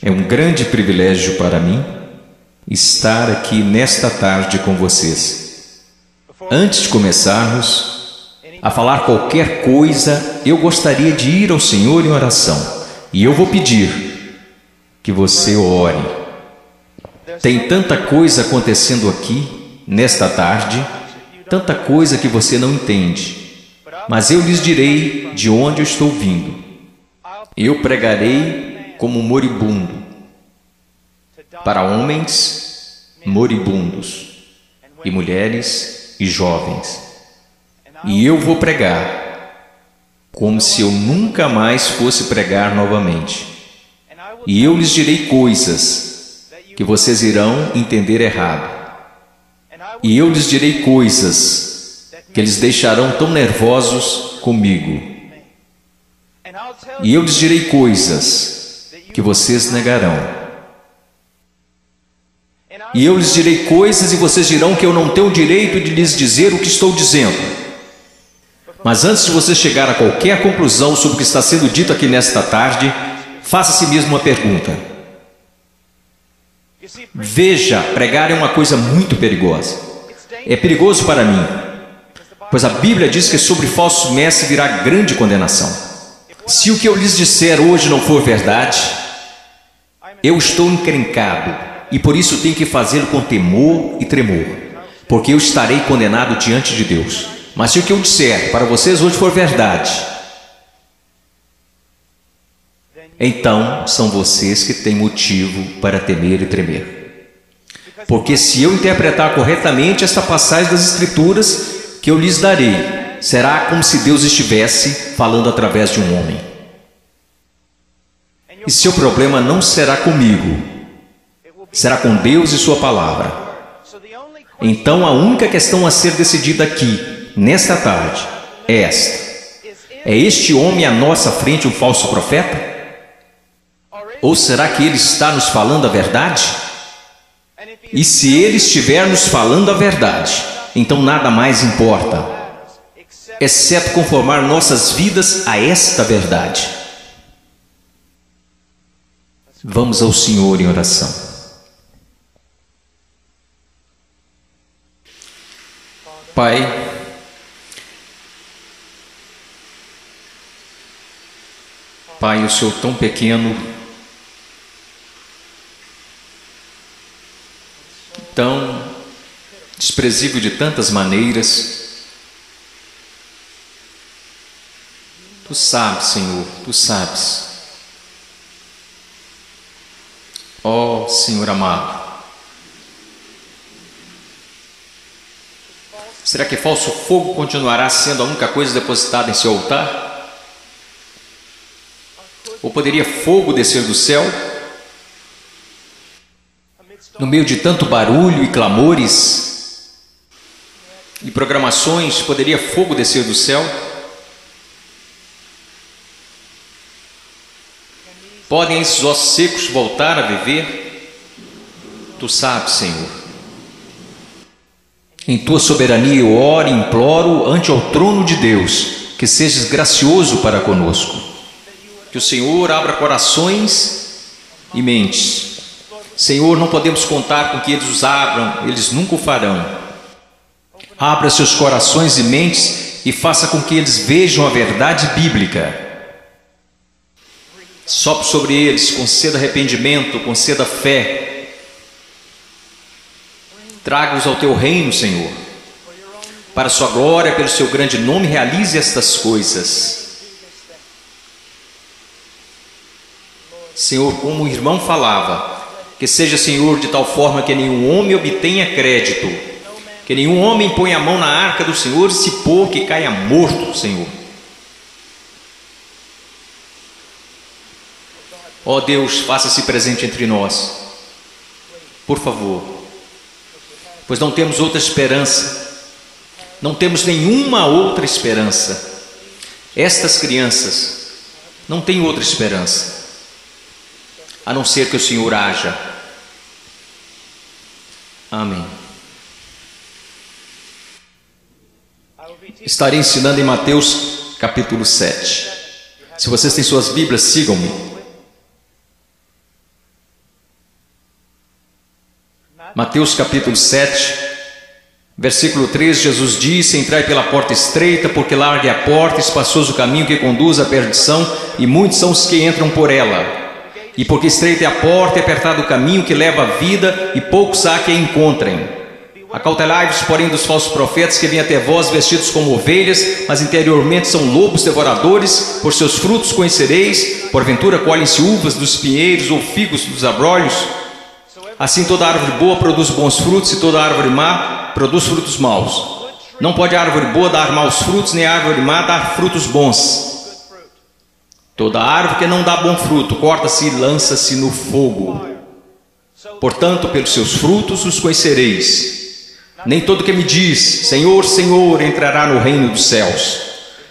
É um grande privilégio para mim estar aqui nesta tarde com vocês. Antes de começarmos a falar qualquer coisa, eu gostaria de ir ao Senhor em oração. E eu vou pedir que você ore. Tem tanta coisa acontecendo aqui nesta tarde, tanta coisa que você não entende. Mas eu lhes direi de onde eu estou vindo. Eu pregarei como moribundo, para homens moribundos, e mulheres e jovens. E eu vou pregar como se eu nunca mais fosse pregar novamente. E eu lhes direi coisas que vocês irão entender errado. E eu lhes direi coisas que eles deixarão tão nervosos comigo. E eu lhes direi coisas que vocês negarão. E eu lhes direi coisas e vocês dirão que eu não tenho o direito de lhes dizer o que estou dizendo. Mas antes de você chegar a qualquer conclusão sobre o que está sendo dito aqui nesta tarde, faça a si mesmo uma pergunta. Veja, pregar é uma coisa muito perigosa. É perigoso para mim, pois a Bíblia diz que sobre falsos mestres virá grande condenação. Se o que eu lhes disser hoje não for verdade, eu estou encrencado e por isso tenho que fazê-lo com temor e tremor, porque eu estarei condenado diante de Deus. Mas se o que eu disser para vocês hoje for verdade, então são vocês que têm motivo para temer e tremer. Porque se eu interpretar corretamente esta passagem das Escrituras que eu lhes darei, será como se Deus estivesse falando através de um homem. E seu problema não será comigo, será com Deus e sua palavra. Então a única questão a ser decidida aqui, nesta tarde, é esta: é este homem à nossa frente um falso profeta? Ou será que ele está nos falando a verdade? E se ele estiver nos falando a verdade, então nada mais importa, exceto conformar nossas vidas a esta verdade. Vamos ao Senhor em oração. Pai, Pai, o Senhor tão pequeno, tão desprezível de tantas maneiras. Tu sabes, Senhor, Tu sabes. Ó Senhor amado, será que falso fogo continuará sendo a única coisa depositada em seu altar? Ou poderia fogo descer do céu? No meio de tanto barulho e clamores e programações, poderia fogo descer do céu? Podem esses ossos secos voltar a viver? Tu sabes, Senhor. Em Tua soberania eu oro e imploro ante ao trono de Deus, que sejas gracioso para conosco. Que o Senhor abra corações e mentes. Senhor, não podemos contar com que eles os abram, eles nunca o farão. Abra seus corações e mentes e faça com que eles vejam a verdade bíblica. Sopre sobre eles, conceda arrependimento, conceda fé. Traga-os ao Teu reino, Senhor. Para a Sua glória, pelo Seu grande nome, realize estas coisas. Senhor, como o irmão falava, que seja, Senhor, de tal forma que nenhum homem obtenha crédito, que nenhum homem ponha a mão na arca do Senhor e se pôr que caia morto, Senhor. Ó Deus, faça-se presente entre nós, por favor, pois não temos outra esperança, não temos nenhuma outra esperança. Estas crianças não têm outra esperança, a não ser que o Senhor haja. Amém. Estarei ensinando em Mateus capítulo 7. Se vocês têm suas Bíblias, sigam-me. Mateus capítulo 7, versículo 3, Jesus disse: entrai pela porta estreita, porque larga é a porta, espaçoso o caminho que conduz à perdição, e muitos são os que entram por ela. E porque estreita é a porta e apertado o caminho que leva à vida, e poucos há que a encontrem. Acautelai-vos, porém, dos falsos profetas que vêm até vós vestidos como ovelhas, mas interiormente são lobos devoradores. Por seus frutos conhecereis. Porventura colhem-se uvas dos pinheiros ou figos dos abrolhos? Assim toda árvore boa produz bons frutos, e toda árvore má produz frutos maus. Não pode a árvore boa dar maus frutos, nem a árvore má dar frutos bons. Toda árvore que não dá bom fruto corta-se e lança-se no fogo. Portanto, pelos seus frutos os conhecereis. Nem todo que me diz, Senhor, Senhor, entrará no reino dos céus,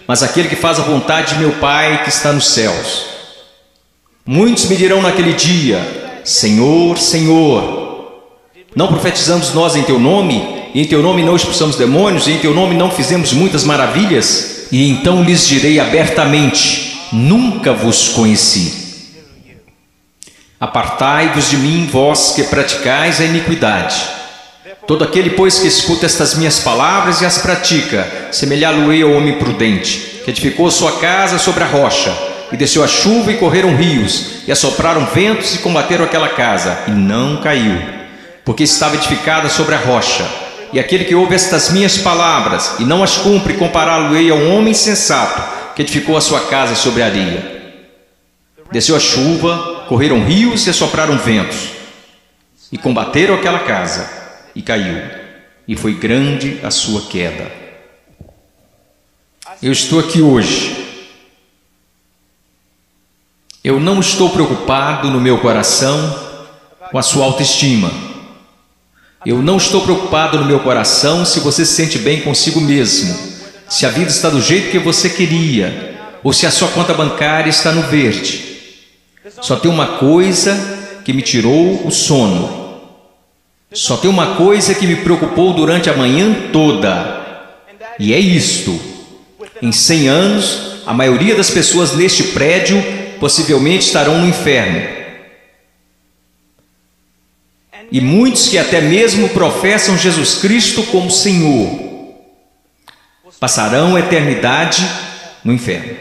mas aquele que faz a vontade de meu Pai que está nos céus. Muitos me dirão naquele dia: Senhor, Senhor, não profetizamos nós em teu nome, e em teu nome não expulsamos demônios, e em teu nome não fizemos muitas maravilhas? E então lhes direi abertamente: nunca vos conheci. Apartai-vos de mim, vós que praticais a iniquidade. Todo aquele, pois, que escuta estas minhas palavras e as pratica, semelhá-lo-ei ao homem prudente, que edificou sua casa sobre a rocha, e desceu a chuva e correram rios, e assopraram ventos e combateram aquela casa, e não caiu, porque estava edificada sobre a rocha. E aquele que ouve estas minhas palavras e não as cumpre, compará-lo-ei a um homem sensato, que edificou a sua casa sobre a areia. Desceu a chuva, correram rios e assopraram ventos, e combateram aquela casa, e caiu, e foi grande a sua queda. Eu estou aqui hoje. Eu não estou preocupado no meu coração com a sua autoestima. Eu não estou preocupado no meu coração se você se sente bem consigo mesmo, se a vida está do jeito que você queria, ou se a sua conta bancária está no verde. Só tem uma coisa que me tirou o sono. Só tem uma coisa que me preocupou durante a manhã toda, e é isto: em 100 anos, a maioria das pessoas neste prédio possivelmente estarão no inferno. E muitos que até mesmo professam Jesus Cristo como Senhor passarão a eternidade no inferno.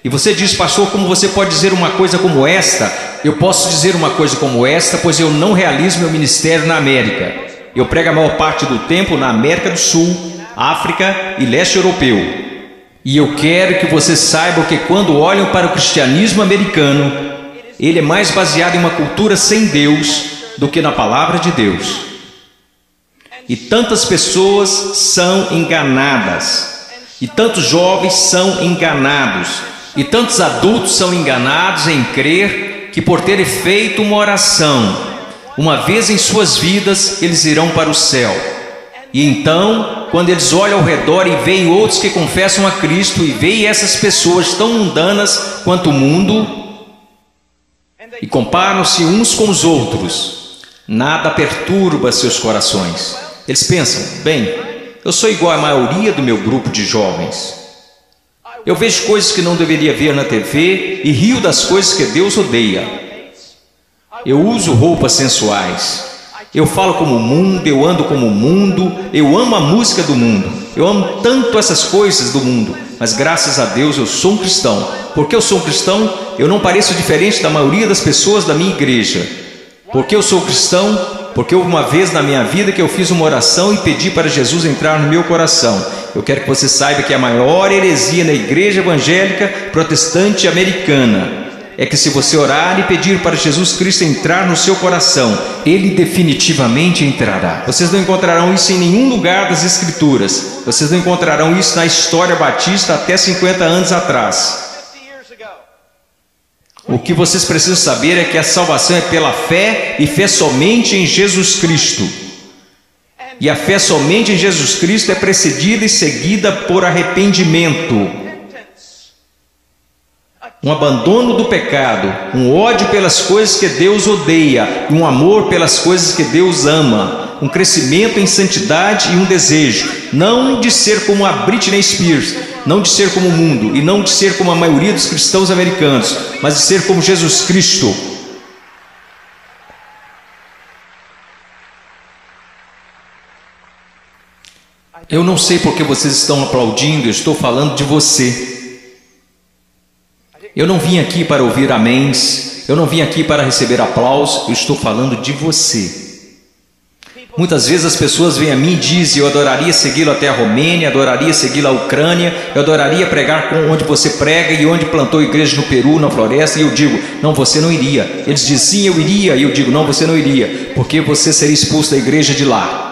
E você diz: pastor, como você pode dizer uma coisa como esta? Eu posso dizer uma coisa como esta, pois eu não realizo meu ministério na América. Eu prego a maior parte do tempo na América do Sul, África e leste europeu. E eu quero que você saiba que quando olham para o cristianismo americano, ele é mais baseado em uma cultura sem Deus do que na palavra de Deus. E tantas pessoas são enganadas, e tantos jovens são enganados, e tantos adultos são enganados em crer que por terem feito uma oração uma vez em suas vidas, eles irão para o céu. E então, quando eles olham ao redor e veem outros que confessam a Cristo, e veem essas pessoas tão mundanas quanto o mundo, e comparam-se uns com os outros, nada perturba seus corações. Eles pensam: bem, eu sou igual à maioria do meu grupo de jovens. Eu vejo coisas que não deveria ver na TV e rio das coisas que Deus odeia. Eu uso roupas sensuais. Eu falo como o mundo, eu ando como o mundo, eu amo a música do mundo. Eu amo tanto essas coisas do mundo, mas graças a Deus eu sou um cristão. Porque eu sou um cristão, eu não pareço diferente da maioria das pessoas da minha igreja. Porque eu sou cristão? Porque houve uma vez na minha vida que eu fiz uma oração e pedi para Jesus entrar no meu coração. Eu quero que você saiba que a maior heresia na igreja evangélica protestante americana é que se você orar e pedir para Jesus Cristo entrar no seu coração, Ele definitivamente entrará. Vocês não encontrarão isso em nenhum lugar das Escrituras. Vocês não encontrarão isso na história batista até 50 anos atrás. O que vocês precisam saber é que a salvação é pela fé, e fé somente em Jesus Cristo. E a fé somente em Jesus Cristo é precedida e seguida por arrependimento, um abandono do pecado, um ódio pelas coisas que Deus odeia, e um amor pelas coisas que Deus ama, um crescimento em santidade e um desejo, não de ser como a Britney Spears, não de ser como o mundo, e não de ser como a maioria dos cristãos americanos, mas de ser como Jesus Cristo. Eu não sei porque vocês estão aplaudindo, eu estou falando de você. Eu não vim aqui para ouvir améns, eu não vim aqui para receber aplausos, eu estou falando de você. Muitas vezes as pessoas vêm a mim e dizem: eu adoraria segui-lo até a Romênia, adoraria segui-lo à Ucrânia, eu adoraria pregar onde você prega e onde plantou igreja no Peru, na floresta. E eu digo: não, você não iria. Eles dizem: sim, eu iria. E eu digo: não, você não iria, porque você seria expulso da igreja de lá.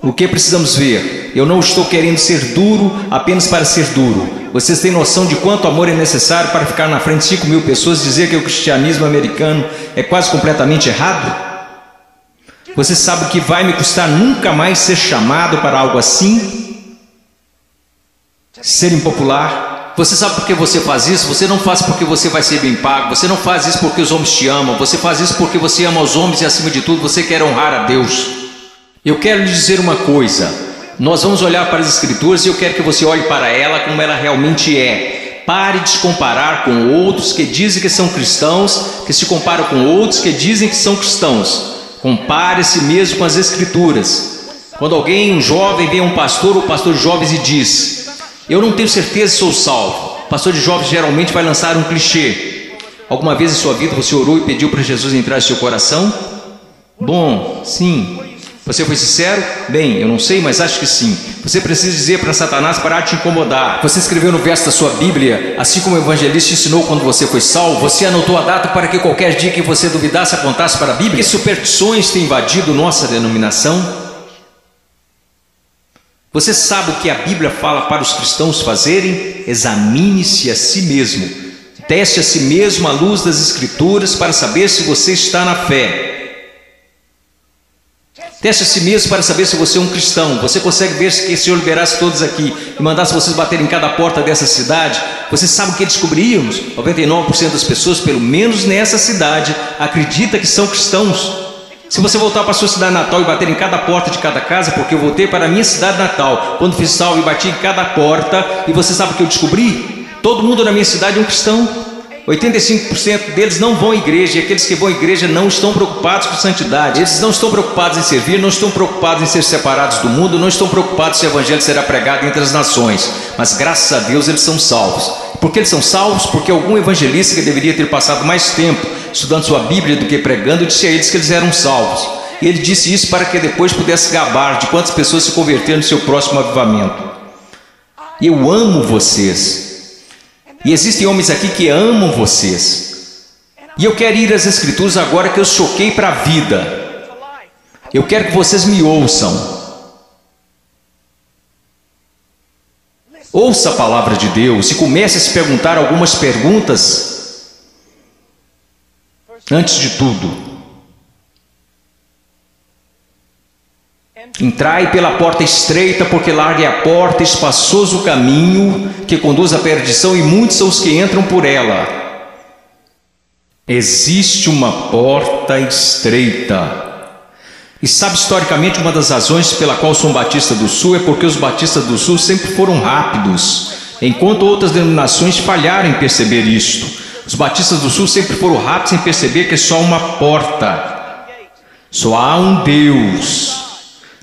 O que precisamos ver? Eu não estou querendo ser duro apenas para ser duro. Vocês têm noção de quanto amor é necessário para ficar na frente de 5.000 pessoas e dizer que o cristianismo americano é quase completamente errado? Você sabe o que vai me custar nunca mais ser chamado para algo assim? Ser impopular? Você sabe por que você faz isso? Você não faz porque você vai ser bem pago. Você não faz isso porque os homens te amam. Você faz isso porque você ama os homens e, acima de tudo, você quer honrar a Deus. Eu quero lhe dizer uma coisa. Nós vamos olhar para as Escrituras e eu quero que você olhe para ela como ela realmente é. Pare de se comparar com outros que dizem que são cristãos, que se comparam com outros que dizem que são cristãos. Compare a si mesmo com as Escrituras. Quando alguém, um jovem, vem a um pastor ou pastor de jovens e diz: eu não tenho certeza se sou salvo. O pastor de jovens geralmente vai lançar um clichê. Alguma vez em sua vida você orou e pediu para Jesus entrar em seu coração? Bom, sim. Você foi sincero? Bem, eu não sei, mas acho que sim. Você precisa dizer para Satanás parar de te incomodar. Você escreveu no verso da sua Bíblia, assim como o evangelista ensinou quando você foi salvo. Você anotou a data para que qualquer dia que você duvidasse apontasse para a Bíblia. Que superstições têm invadido nossa denominação? Você sabe o que a Bíblia fala para os cristãos fazerem? Examine-se a si mesmo. Teste a si mesmo à luz das Escrituras para saber se você está na fé. Teste a si mesmo para saber se você é um cristão. Você consegue ver se o Senhor liberasse todos aqui e mandasse vocês baterem em cada porta dessa cidade? Você sabe o que descobrimos? 99% das pessoas, pelo menos nessa cidade, acredita que são cristãos. Se você voltar para a sua cidade natal e bater em cada porta de cada casa, porque eu voltei para a minha cidade natal, quando fiz salvo e bati em cada porta, e você sabe o que eu descobri? Todo mundo na minha cidade é um cristão. 85% deles não vão à igreja, e aqueles que vão à igreja não estão preocupados com santidade. Eles não estão preocupados em servir, não estão preocupados em ser separados do mundo, não estão preocupados se o evangelho será pregado entre as nações. Mas graças a Deus eles são salvos. Por que eles são salvos? Porque algum evangelista que deveria ter passado mais tempo estudando sua Bíblia do que pregando disse a eles que eles eram salvos. E ele disse isso para que depois pudesse gabar de quantas pessoas se converteram no seu próximo avivamento. Eu amo vocês. E existem homens aqui que amam vocês. E eu quero ir às Escrituras agora que eu choquei para a vida. Eu quero que vocês me ouçam. Ouça a palavra de Deus e comece a se perguntar algumas perguntas. Antes de tudo, entrai pela porta estreita, porque larga é a porta, espaçoso o caminho que conduz à perdição, e muitos são os que entram por ela. Existe uma porta estreita. E sabe, historicamente, uma das razões pela qual sou um batista do Sul é porque os batistas do Sul sempre foram rápidos, enquanto outras denominações falharam em perceber isto. Os batistas do Sul sempre foram rápidos em perceber que é só uma porta. Só há um Deus.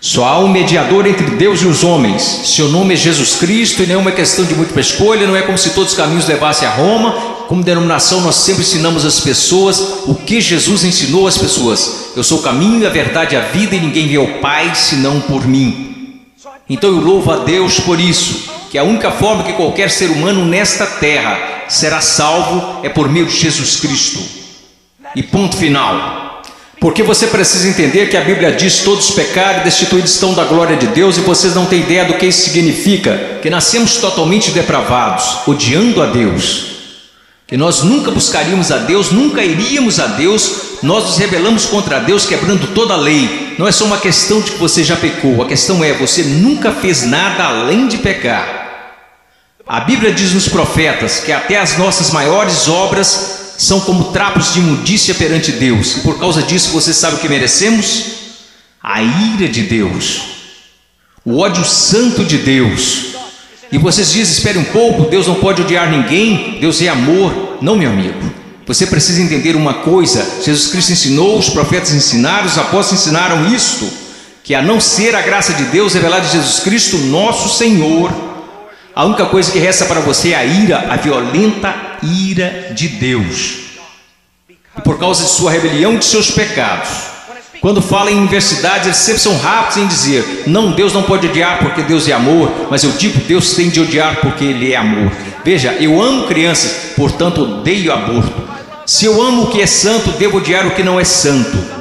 Só há um mediador entre Deus e os homens. Seu nome é Jesus Cristo, e não é uma questão de múltipla escolha. Não é como se todos os caminhos levassem a Roma. Como denominação, nós sempre ensinamos às pessoas o que Jesus ensinou às pessoas. Eu sou o caminho, a verdade e a vida, e ninguém vê ao Pai senão por mim. Então eu louvo a Deus por isso, que a única forma que qualquer ser humano nesta terra será salvo é por meio de Jesus Cristo. E ponto final. Porque você precisa entender que a Bíblia diz: todos pecaram e destituídos estão da glória de Deus, e vocês não têm ideia do que isso significa. Que nascemos totalmente depravados, odiando a Deus. Que nós nunca buscaríamos a Deus, nunca iríamos a Deus. Nós nos rebelamos contra Deus, quebrando toda a lei. Não é só uma questão de que você já pecou. A questão é: você nunca fez nada além de pecar. A Bíblia diz nos profetas que até as nossas maiores obras são como trapos de imundícia perante Deus. E por causa disso, você sabe o que merecemos? A ira de Deus, o ódio santo de Deus. E vocês dizem: espere um pouco, Deus não pode odiar ninguém, Deus é amor. Não, meu amigo, você precisa entender uma coisa: Jesus Cristo ensinou, os profetas ensinaram, os apóstolos ensinaram isto, que a não ser a graça de Deus revelada em Jesus Cristo, nosso Senhor, a única coisa que resta para você é a ira, a violenta ira de Deus. E por causa de sua rebelião e de seus pecados. Quando fala em universidades, eles sempre são rápidos em dizer: não, Deus não pode odiar porque Deus é amor, mas eu digo, Deus tem de odiar porque Ele é amor. Veja, eu amo crianças, portanto odeio aborto. Se eu amo o que é santo, devo odiar o que não é santo.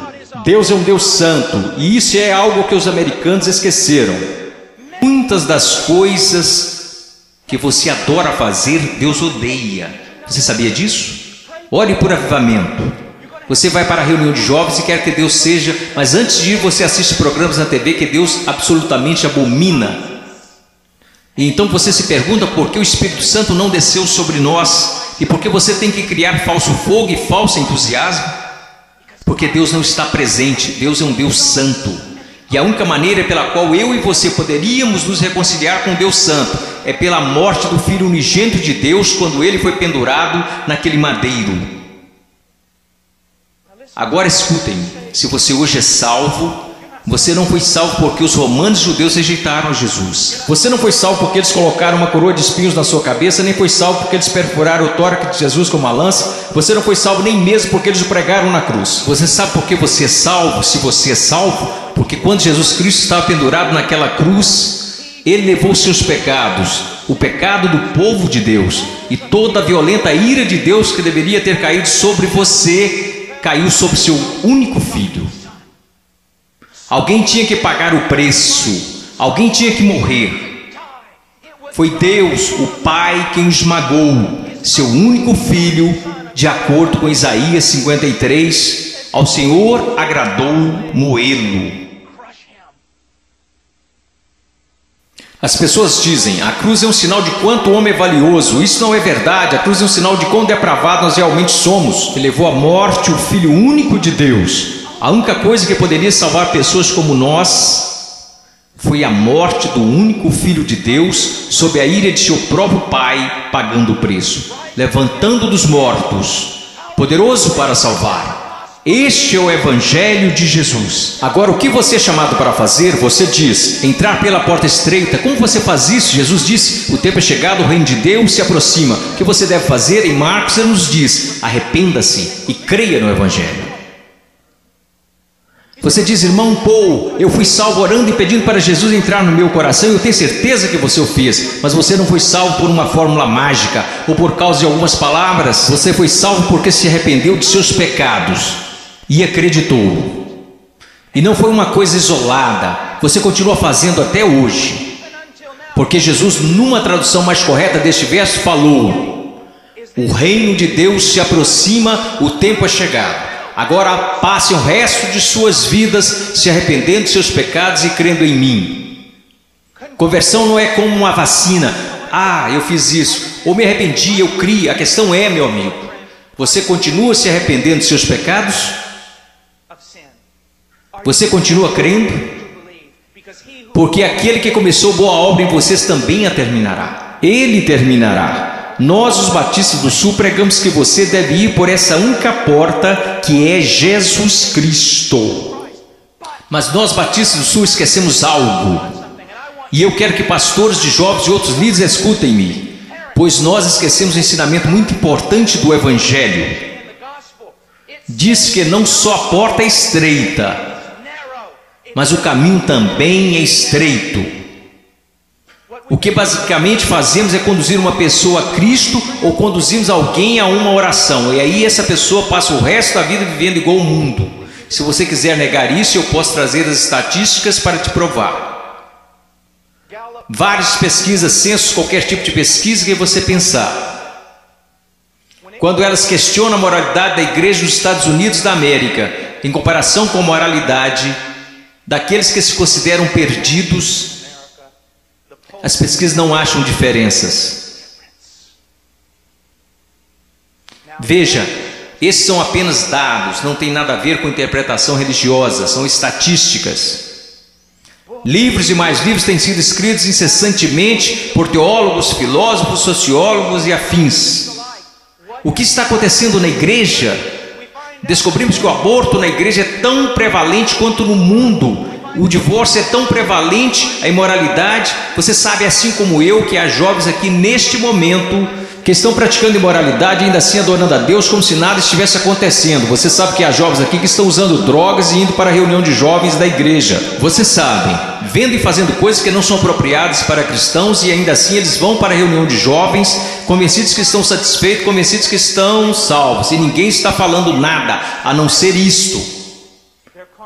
Deus é um Deus santo, e isso é algo que os americanos esqueceram. Muitas das coisas que você adora fazer, Deus odeia. Você sabia disso? Ore por avivamento. Você vai para a reunião de jovens e quer que Deus seja, mas antes de ir você assiste programas na TV que Deus absolutamente abomina. E então você se pergunta por que o Espírito Santo não desceu sobre nós e por que você tem que criar falso fogo e falso entusiasmo. Porque Deus não está presente, Deus é um Deus santo. E a única maneira pela qual eu e você poderíamos nos reconciliar com Deus santo é pela morte do Filho unigênito de Deus quando ele foi pendurado naquele madeiro. Agora escutem, se você hoje é salvo, você não foi salvo porque os romanos judeus rejeitaram Jesus. Você não foi salvo porque eles colocaram uma coroa de espinhos na sua cabeça, nem foi salvo porque eles perfuraram o tórax de Jesus com uma lança. Você não foi salvo nem mesmo porque eles o pregaram na cruz. Você sabe por que você é salvo? Se você é salvo, porque quando Jesus Cristo estava pendurado naquela cruz, Ele levou seus pecados, o pecado do povo de Deus, e toda a violenta ira de Deus que deveria ter caído sobre você, caiu sobre seu único filho. Alguém tinha que pagar o preço, alguém tinha que morrer. Foi Deus, o Pai, quem esmagou seu único filho, de acordo com Isaías 53, ao Senhor agradou moê-lo. As pessoas dizem: a cruz é um sinal de quanto o homem é valioso. Isso não é verdade. A cruz é um sinal de quão depravado nós realmente somos. Ele levou à morte o Filho único de Deus. A única coisa que poderia salvar pessoas como nós foi a morte do único Filho de Deus, sob a ira de seu próprio Pai, pagando o preço, levantando dos mortos, poderoso para salvar. Este é o Evangelho de Jesus. Agora, o que você é chamado para fazer? Você diz: entrar pela porta estreita. Como você faz isso? Jesus disse: o tempo é chegado, o reino de Deus se aproxima. O que você deve fazer? Em Marcos ele nos diz: arrependa-se e creia no Evangelho. Você diz: irmão Paul, eu fui salvo orando e pedindo para Jesus entrar no meu coração. Eu tenho certeza que você o fez, mas você não foi salvo por uma fórmula mágica ou por causa de algumas palavras. Você foi salvo porque se arrependeu de seus pecados e acreditou. E não foi uma coisa isolada, você continua fazendo até hoje. Porque Jesus, numa tradução mais correta deste verso, falou: o reino de Deus se aproxima, o tempo é chegado. Agora passem o resto de suas vidas se arrependendo de seus pecados e crendo em mim. Conversão não é como uma vacina. Ah, eu fiz isso, ou me arrependi, eu criei. A questão é, meu amigo, você continua se arrependendo de seus pecados? Você continua crendo? Porque aquele que começou boa obra em vocês também a terminará. Ele terminará. Nós, os batistas do Sul, pregamos que você deve ir por essa única porta, que é Jesus Cristo. Mas nós, batistas do Sul, esquecemos algo. E eu quero que pastores de jovens e outros líderes escutem-me, pois nós esquecemos um ensinamento muito importante do Evangelho. Diz que não só a porta é estreita, mas o caminho também é estreito. O que basicamente fazemos é conduzir uma pessoa a Cristo ou conduzimos alguém a uma oração. E aí essa pessoa passa o resto da vida vivendo igual ao mundo. Se você quiser negar isso, eu posso trazer as estatísticas para te provar. Várias pesquisas, censos, qualquer tipo de pesquisa que você pensar. Quando elas questionam a moralidade da igreja dos Estados Unidos da América, em comparação com a moralidade daqueles que se consideram perdidos, as pesquisas não acham diferenças. Veja, esses são apenas dados, não tem nada a ver com interpretação religiosa, são estatísticas. Livros e mais livros têm sido escritos incessantemente por teólogos, filósofos, sociólogos e afins. O que está acontecendo na igreja? Descobrimos que o aborto na igreja é tão prevalente quanto no mundo, O divórcio é tão prevalente, a imoralidade. Você sabe, assim como eu, que há jovens aqui neste momento que estão praticando imoralidade, ainda assim adorando a Deus como se nada estivesse acontecendo. Você sabe que há jovens aqui que estão usando drogas e indo para a reunião de jovens da igreja. Você sabe, vendo e fazendo coisas que não são apropriadas para cristãos, e ainda assim eles vão para a reunião de jovens, convencidos que estão satisfeitos, convencidos que estão salvos, e ninguém está falando nada a não ser isto.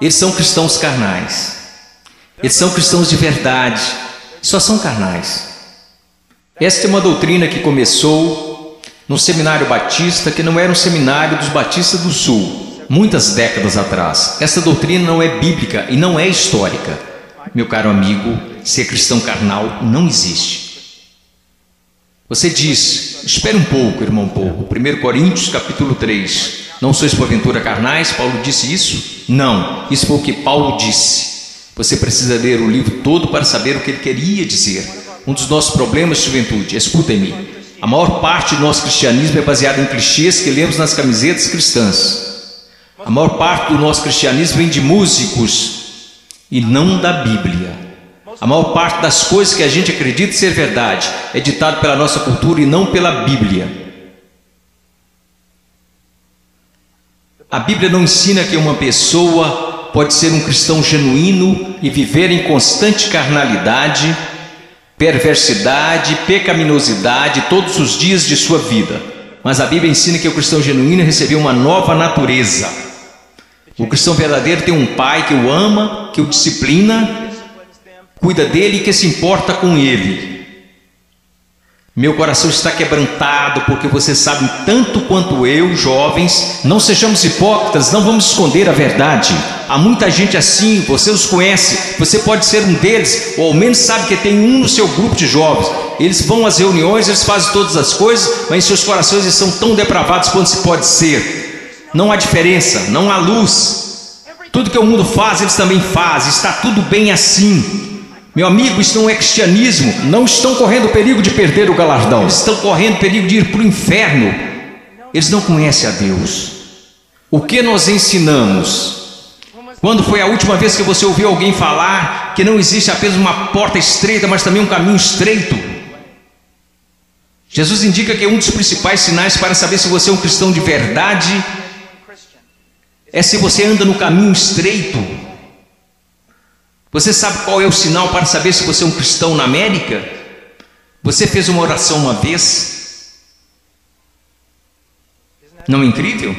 Eles são cristãos carnais. Eles são cristãos de verdade, só são carnais. Esta é uma doutrina que começou no seminário batista, que não era um seminário dos batistas do sul, muitas décadas atrás. Essa doutrina não é bíblica e não é histórica. Meu caro amigo, ser cristão carnal não existe. Você diz, espere um pouco, irmão Paulo, 1 Coríntios capítulo 3, não sois porventura carnais? Paulo disse isso? Não, isso foi o que Paulo disse. Você precisa ler o livro todo para saber o que ele queria dizer. Um dos nossos problemas, juventude, escutem-me, a maior parte do nosso cristianismo é baseada em clichês que lemos nas camisetas cristãs. A maior parte do nosso cristianismo vem de músicos e não da Bíblia. A maior parte das coisas que a gente acredita ser verdade é ditado pela nossa cultura e não pela Bíblia. A Bíblia não ensina que uma pessoa pode ser um cristão genuíno e viver em constante carnalidade, perversidade, pecaminosidade todos os dias de sua vida. Mas a Bíblia ensina que o cristão genuíno recebeu uma nova natureza. O cristão verdadeiro tem um pai que o ama, que o disciplina, cuida dele e que se importa com ele. Meu coração está quebrantado porque você sabe tanto quanto eu, jovens, não sejamos hipócritas, não vamos esconder a verdade. Há muita gente assim, você os conhece, você pode ser um deles, ou ao menos sabe que tem um no seu grupo de jovens. Eles vão às reuniões, eles fazem todas as coisas, mas em seus corações eles são tão depravados quanto se pode ser. Não há diferença, não há luz. Tudo que o mundo faz, eles também fazem, está tudo bem assim. Meu amigo, isso não é cristianismo. Não estão correndo perigo de perder o galardão, eles estão correndo perigo de ir para o inferno. Eles não conhecem a Deus. O que nós ensinamos? Quando foi a última vez que você ouviu alguém falar que não existe apenas uma porta estreita, mas também um caminho estreito? Jesus indica que um dos principais sinais para saber se você é um cristão de verdade é se você anda no caminho estreito. Você sabe qual é o sinal para saber se você é um cristão na América? Você fez uma oração uma vez? Não é incrível?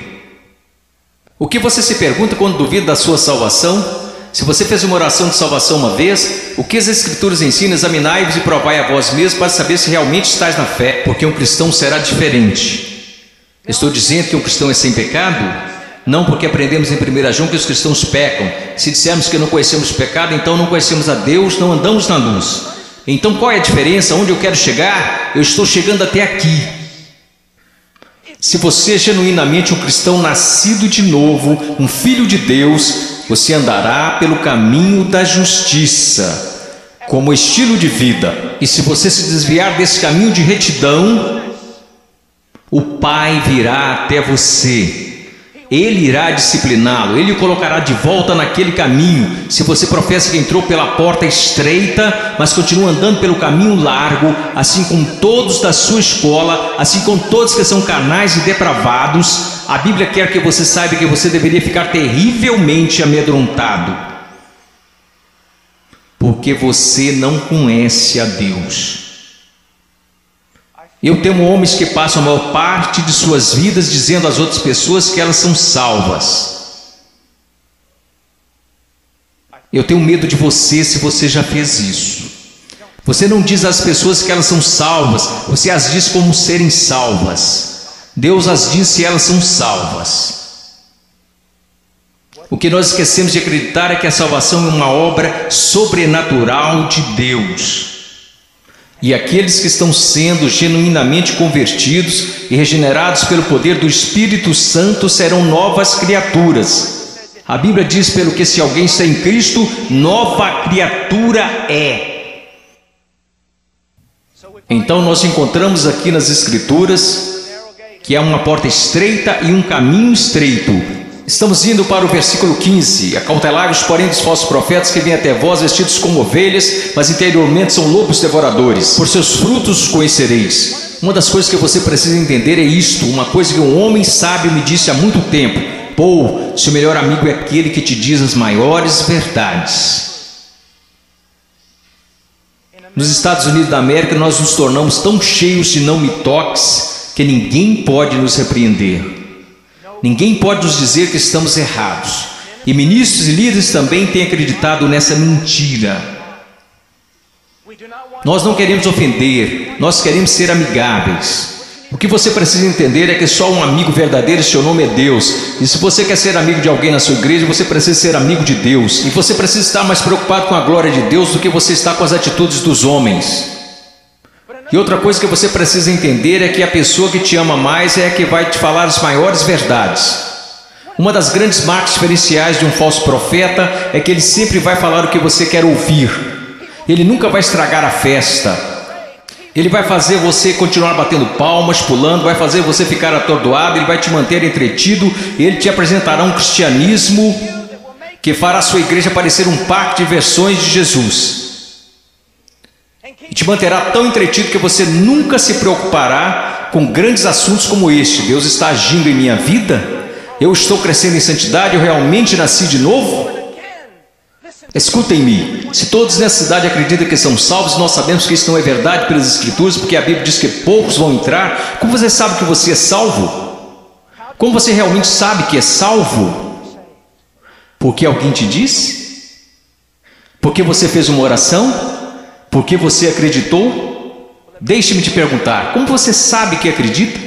O que você se pergunta quando duvida da sua salvação? Se você fez uma oração de salvação uma vez, o que as Escrituras ensinam? Examinai-vos e provai a vós mesmos para saber se realmente estáis na fé, porque um cristão será diferente. Estou dizendo que um cristão é sem pecado? Não, porque aprendemos em 1 João que os cristãos pecam. Se dissermos que não conhecemos o pecado, então não conhecemos a Deus, não andamos na luz. Então qual é a diferença? Onde eu quero chegar? Eu estou chegando até aqui. Se você é genuinamente um cristão nascido de novo, um filho de Deus, você andará pelo caminho da justiça, como estilo de vida. E se você se desviar desse caminho de retidão, o Pai virá até você. Ele irá discipliná-lo, ele o colocará de volta naquele caminho. Se você professa que entrou pela porta estreita, mas continua andando pelo caminho largo, assim como todos da sua escola, assim como todos que são carnais e depravados, a Bíblia quer que você saiba que você deveria ficar terrivelmente amedrontado, porque você não conhece a Deus. Eu temo homens que passam a maior parte de suas vidas dizendo às outras pessoas que elas são salvas. Eu tenho medo de você se você já fez isso. Você não diz às pessoas que elas são salvas, você as diz como serem salvas. Deus as diz se elas são salvas. O que nós esquecemos de acreditar é que a salvação é uma obra sobrenatural de Deus. E aqueles que estão sendo genuinamente convertidos e regenerados pelo poder do Espírito Santo serão novas criaturas. A Bíblia diz, pelo que se alguém está em Cristo, nova criatura é. Então nós encontramos aqui nas Escrituras que há uma porta estreita e um caminho estreito. Estamos indo para o versículo 15. Acautelai-vos, porém, dos falsos profetas que vêm até vós vestidos como ovelhas, mas interiormente são lobos devoradores. Por seus frutos os conhecereis. Uma das coisas que você precisa entender é isto, uma coisa que um homem sábio me disse há muito tempo: Paul, seu melhor amigo é aquele que te diz as maiores verdades. Nos Estados Unidos da América, nós nos tornamos tão cheios de não me toques que ninguém pode nos repreender. Ninguém pode nos dizer que estamos errados. E ministros e líderes também têm acreditado nessa mentira. Nós não queremos ofender, nós queremos ser amigáveis. O que você precisa entender é que só um amigo verdadeiro, seu nome é Deus. E se você quer ser amigo de alguém na sua igreja, você precisa ser amigo de Deus. E você precisa estar mais preocupado com a glória de Deus do que você está com as atitudes dos homens. E outra coisa que você precisa entender é que a pessoa que te ama mais é a que vai te falar as maiores verdades. Uma das grandes marcas diferenciais de um falso profeta é que ele sempre vai falar o que você quer ouvir. Ele nunca vai estragar a festa. Ele vai fazer você continuar batendo palmas, pulando, vai fazer você ficar atordoado, ele vai te manter entretido, ele te apresentará um cristianismo que fará a sua igreja parecer um parque de versões de Jesus. E te manterá tão entretido que você nunca se preocupará com grandes assuntos como este. Deus está agindo em minha vida? Eu estou crescendo em santidade? Eu realmente nasci de novo? Escutem-me, se todos nessa cidade acreditam que são salvos, nós sabemos que isso não é verdade pelas Escrituras, porque a Bíblia diz que poucos vão entrar. Como você sabe que você é salvo? Como você realmente sabe que é salvo? Porque alguém te disse? Porque você fez uma oração? Porque você acreditou? Deixe-me te perguntar, como você sabe que acredita?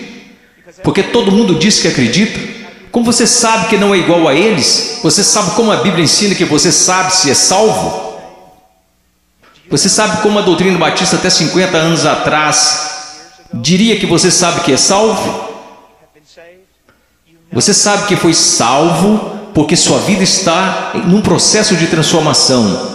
Porque todo mundo diz que acredita. Como você sabe que não é igual a eles? Você sabe como a Bíblia ensina que você sabe se é salvo? Você sabe como a doutrina batista até 50 anos atrás diria que você sabe que é salvo? Você sabe que foi salvo porque sua vida está num processo de transformação.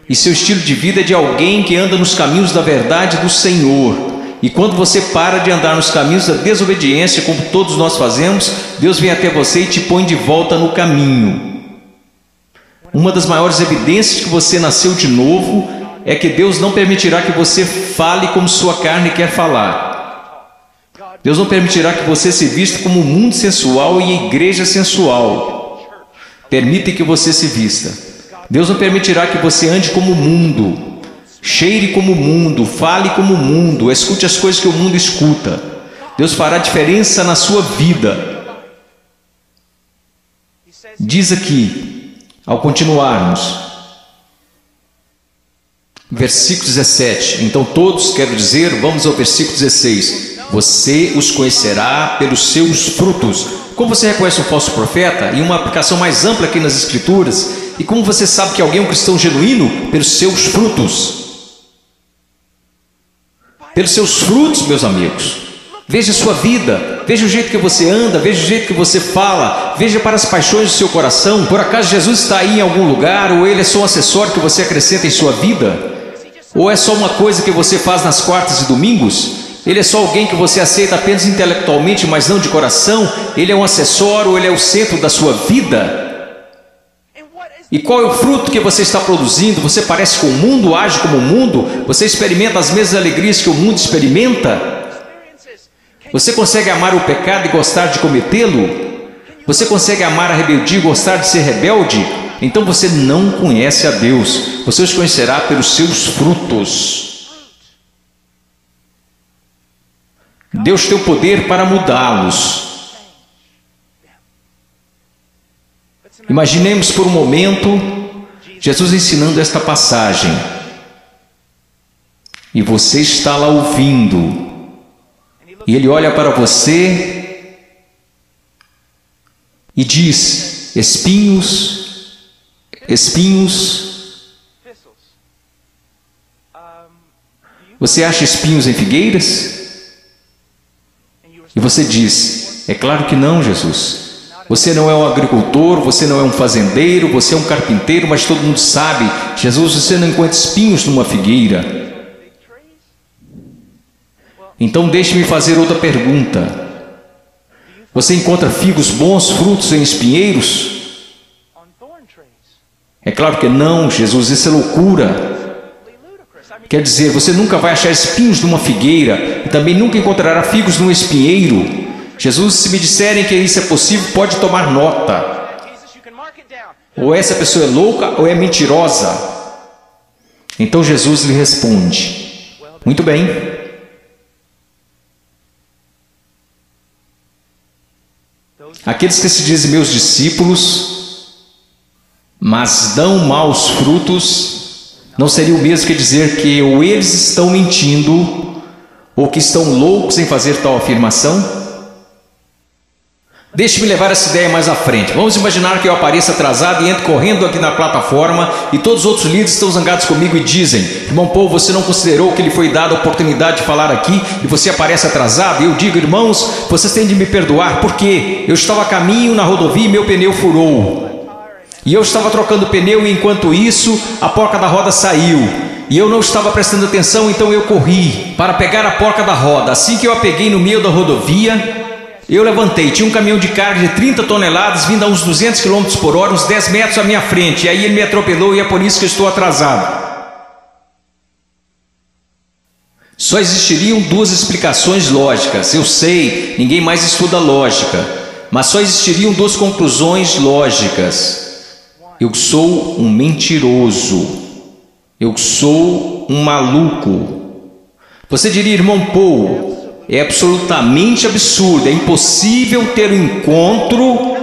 E seu estilo de vida é de alguém que anda nos caminhos da verdade do Senhor. E quando você para de andar nos caminhos da desobediência, como todos nós fazemos, Deus vem até você e te põe de volta no caminho. Uma das maiores evidências que você nasceu de novo é que Deus não permitirá que você fale como sua carne quer falar. Deus não permitirá que você se vista como o mundo sensual e a igreja sensual. Permite que você se vista. Deus não permitirá que você ande como o mundo. Cheire como o mundo, fale como o mundo, escute as coisas que o mundo escuta. Deus fará diferença na sua vida. Diz aqui, ao continuarmos, versículo 17. Então todos, quero dizer, vamos ao versículo 16. Você os conhecerá pelos seus frutos. Como você reconhece um falso profeta? E uma aplicação mais ampla aqui nas Escrituras. E como você sabe que alguém é um cristão genuíno? Pelos seus frutos. Pelos seus frutos, meus amigos. Veja a sua vida, veja o jeito que você anda, veja o jeito que você fala, veja para as paixões do seu coração. Por acaso Jesus está aí em algum lugar, ou ele é só um acessório que você acrescenta em sua vida? Ou é só uma coisa que você faz nas quartas e domingos? Ele é só alguém que você aceita apenas intelectualmente, mas não de coração? Ele é um acessório, ou ele é o centro da sua vida? E qual é o fruto que você está produzindo? Você parece com o mundo, age como o mundo? Você experimenta as mesmas alegrias que o mundo experimenta? Você consegue amar o pecado e gostar de cometê-lo? Você consegue amar a rebeldia e gostar de ser rebelde? Então você não conhece a Deus. Você os conhecerá pelos seus frutos. Deus tem o poder para mudá-los. Imaginemos por um momento Jesus ensinando esta passagem e você está lá ouvindo e ele olha para você e diz: espinhos, espinhos. Você acha espinhos em figueiras? E você diz: é claro que não, Jesus. Você não é um agricultor, você não é um fazendeiro, você é um carpinteiro, mas todo mundo sabe, Jesus, você não encontra espinhos numa figueira. Então deixe-me fazer outra pergunta. Você encontra figos bons, frutos em espinheiros? É claro que não, Jesus, isso é loucura. Quer dizer, você nunca vai achar espinhos numa figueira e também nunca encontrará figos num espinheiro. Jesus, se me disserem que isso é possível, pode tomar nota. Ou essa pessoa é louca ou é mentirosa. Então Jesus lhe responde: muito bem. Aqueles que se dizem meus discípulos, mas dão maus frutos, não seria o mesmo que dizer que ou eles estão mentindo, ou que estão loucos em fazer tal afirmação? Deixe-me levar essa ideia mais à frente. Vamos imaginar que eu apareça atrasado e entro correndo aqui na plataforma e todos os outros líderes estão zangados comigo e dizem: irmão Paul, você não considerou que lhe foi dada a oportunidade de falar aqui e você aparece atrasado? E eu digo: irmãos, vocês têm de me perdoar, porque eu estava a caminho na rodovia e meu pneu furou. E eu estava trocando o pneu e enquanto isso a porca da roda saiu. E eu não estava prestando atenção, então eu corri para pegar a porca da roda. Assim que eu a peguei no meio da rodovia, eu levantei, tinha um caminhão de carga de 30 toneladas vindo a uns 200 km por hora, uns 10 metros à minha frente. E aí ele me atropelou e é por isso que eu estou atrasado. Só existiriam duas explicações lógicas. Eu sei, ninguém mais estuda lógica. Mas só existiriam duas conclusões lógicas. Eu sou um mentiroso. Eu sou um maluco. Você diria: irmão Paul, é absolutamente absurdo, é impossível ter um encontro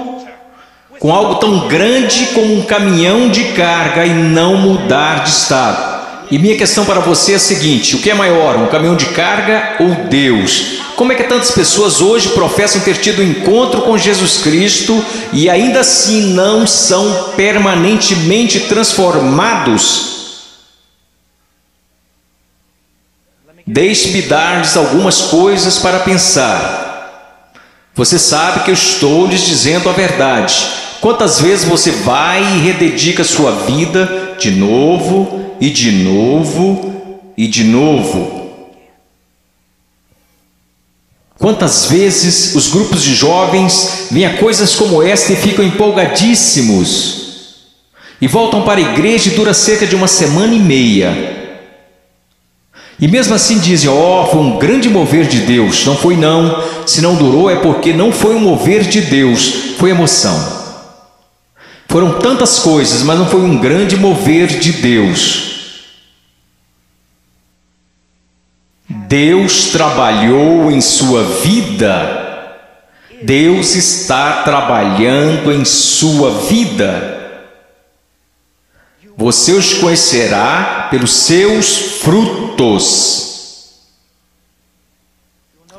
com algo tão grande como um caminhão de carga e não mudar de estado. E minha questão para você é a seguinte: o que é maior, um caminhão de carga ou Deus? Como é que tantas pessoas hoje professam ter tido um encontro com Jesus Cristo e ainda assim não são permanentemente transformados? Deixe-me dar-lhes algumas coisas para pensar. Você sabe que eu estou lhes dizendo a verdade. Quantas vezes você vai e rededica sua vida de novo, e de novo, e de novo? Quantas vezes os grupos de jovens veem a coisas como esta e ficam empolgadíssimos, e voltam para a igreja e dura cerca de uma semana e meia. E mesmo assim dizem: ó, foi um grande mover de Deus. Não foi não. Se não durou é porque não foi um mover de Deus, foi emoção. Foram tantas coisas, mas não foi um grande mover de Deus. Deus trabalhou em sua vida. Deus está trabalhando em sua vida. Você os conhecerá pelos seus frutos.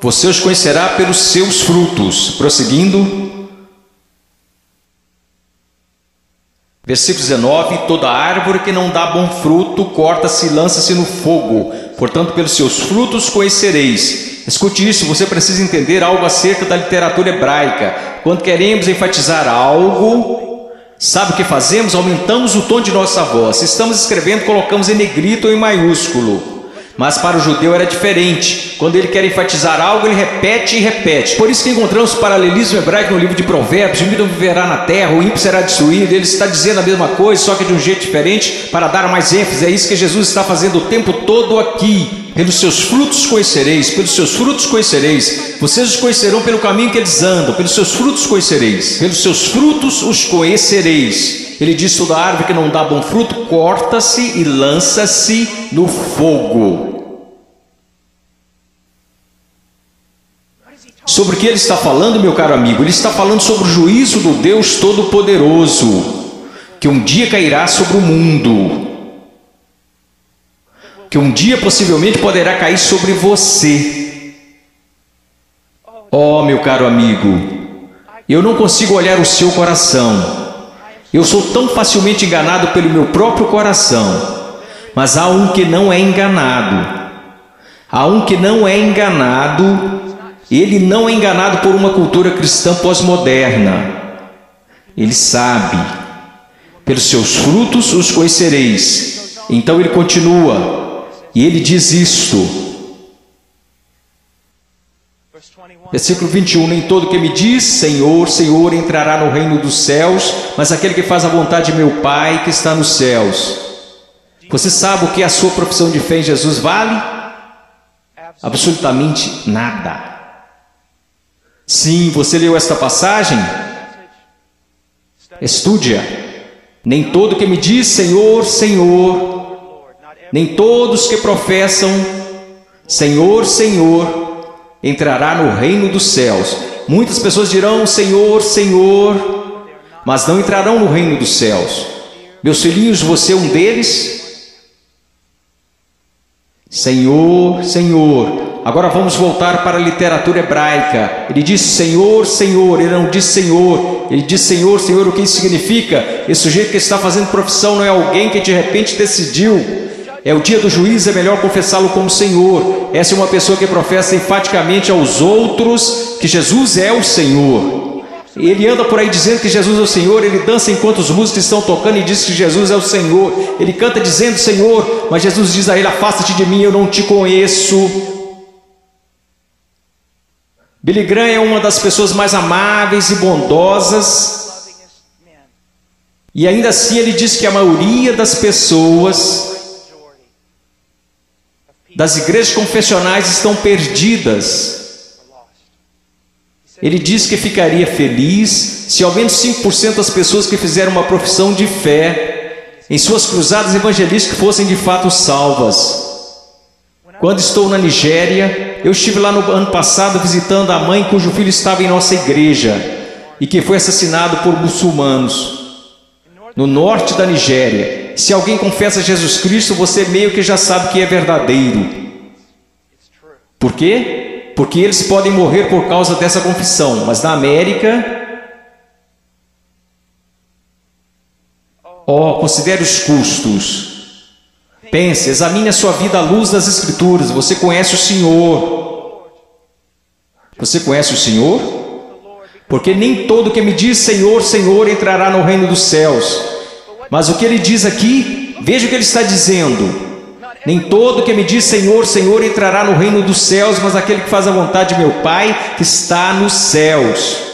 Você os conhecerá pelos seus frutos. Prosseguindo. Versículo 19. Toda árvore que não dá bom fruto, corta-se e lança-se no fogo. Portanto, pelos seus frutos conhecereis. Escute isso, você precisa entender algo acerca da literatura hebraica. Quando queremos enfatizar algo, sabe o que fazemos? Aumentamos o tom de nossa voz. Se estamos escrevendo, colocamos em negrito ou em maiúsculo. Mas para o judeu era diferente. Quando ele quer enfatizar algo, ele repete e repete. Por isso que encontramos o paralelismo hebraico no livro de Provérbios: o ímpio viverá na terra, o ímpio será destruído. Ele está dizendo a mesma coisa, só que de um jeito diferente, para dar mais ênfase. É isso que Jesus está fazendo o tempo todo aqui. Pelos seus frutos conhecereis, pelos seus frutos conhecereis. Vocês os conhecerão pelo caminho que eles andam, pelos seus frutos conhecereis, pelos seus frutos os conhecereis. Ele diz: toda árvore que não dá bom fruto, corta-se e lança-se no fogo. Sobre o que ele está falando, meu caro amigo? Ele está falando sobre o juízo do Deus Todo-Poderoso, que um dia cairá sobre o mundo, que um dia possivelmente poderá cair sobre você. Oh, meu caro amigo, eu não consigo olhar o seu coração. Eu sou tão facilmente enganado pelo meu próprio coração. Mas há um que não é enganado. Há um que não é enganado. Ele não é enganado por uma cultura cristã pós-moderna. Ele sabe. Pelos seus frutos os conhecereis. Então ele continua. E ele diz isto. Versículo 21, nem todo que me diz Senhor, Senhor entrará no reino dos céus, mas aquele que faz a vontade de meu Pai que está nos céus. Você sabe o que a sua profissão de fé em Jesus vale? Absolutamente nada. Sim, você leu esta passagem? Estude-a. Nem todo que me diz Senhor, Senhor, nem todos que professam Senhor, Senhor, entrará no reino dos céus. Muitas pessoas dirão Senhor, Senhor, mas não entrarão no reino dos céus. Meus filhinhos, você é um deles? Senhor, Senhor. Agora vamos voltar para a literatura hebraica. Ele diz Senhor, Senhor, ele não diz Senhor. Ele diz Senhor, Senhor, o que isso significa? Esse sujeito que está fazendo profissão não é alguém que de repente decidiu. É o dia do juízo, é melhor confessá-lo como Senhor. Essa é uma pessoa que professa enfaticamente aos outros que Jesus é o Senhor. Ele anda por aí dizendo que Jesus é o Senhor, ele dança enquanto os músicos estão tocando e diz que Jesus é o Senhor. Ele canta dizendo Senhor, mas Jesus diz a ele, afasta-te de mim, eu não te conheço. Billy Graham é uma das pessoas mais amáveis e bondosas. E ainda assim ele diz que a maioria das pessoas das igrejas confessionais estão perdidas. Ele diz que ficaria feliz se ao menos 5% das pessoas que fizeram uma profissão de fé em suas cruzadas evangelísticas fossem de fato salvas. Quando estou na Nigéria, eu estive lá no ano passado visitando a mãe cujo filho estava em nossa igreja e que foi assassinado por muçulmanos no norte da Nigéria. Se alguém confessa Jesus Cristo, você meio que já sabe que é verdadeiro. Por quê? Porque eles podem morrer por causa dessa confissão. Mas na América, considere os custos. Pense, examine a sua vida à luz das Escrituras. Você conhece o Senhor. Você conhece o Senhor? Porque nem todo que me diz Senhor, Senhor entrará no reino dos céus. Mas o que ele diz aqui, veja o que ele está dizendo. Nem todo que me diz Senhor, Senhor entrará no reino dos céus, mas aquele que faz a vontade de meu Pai que está nos céus.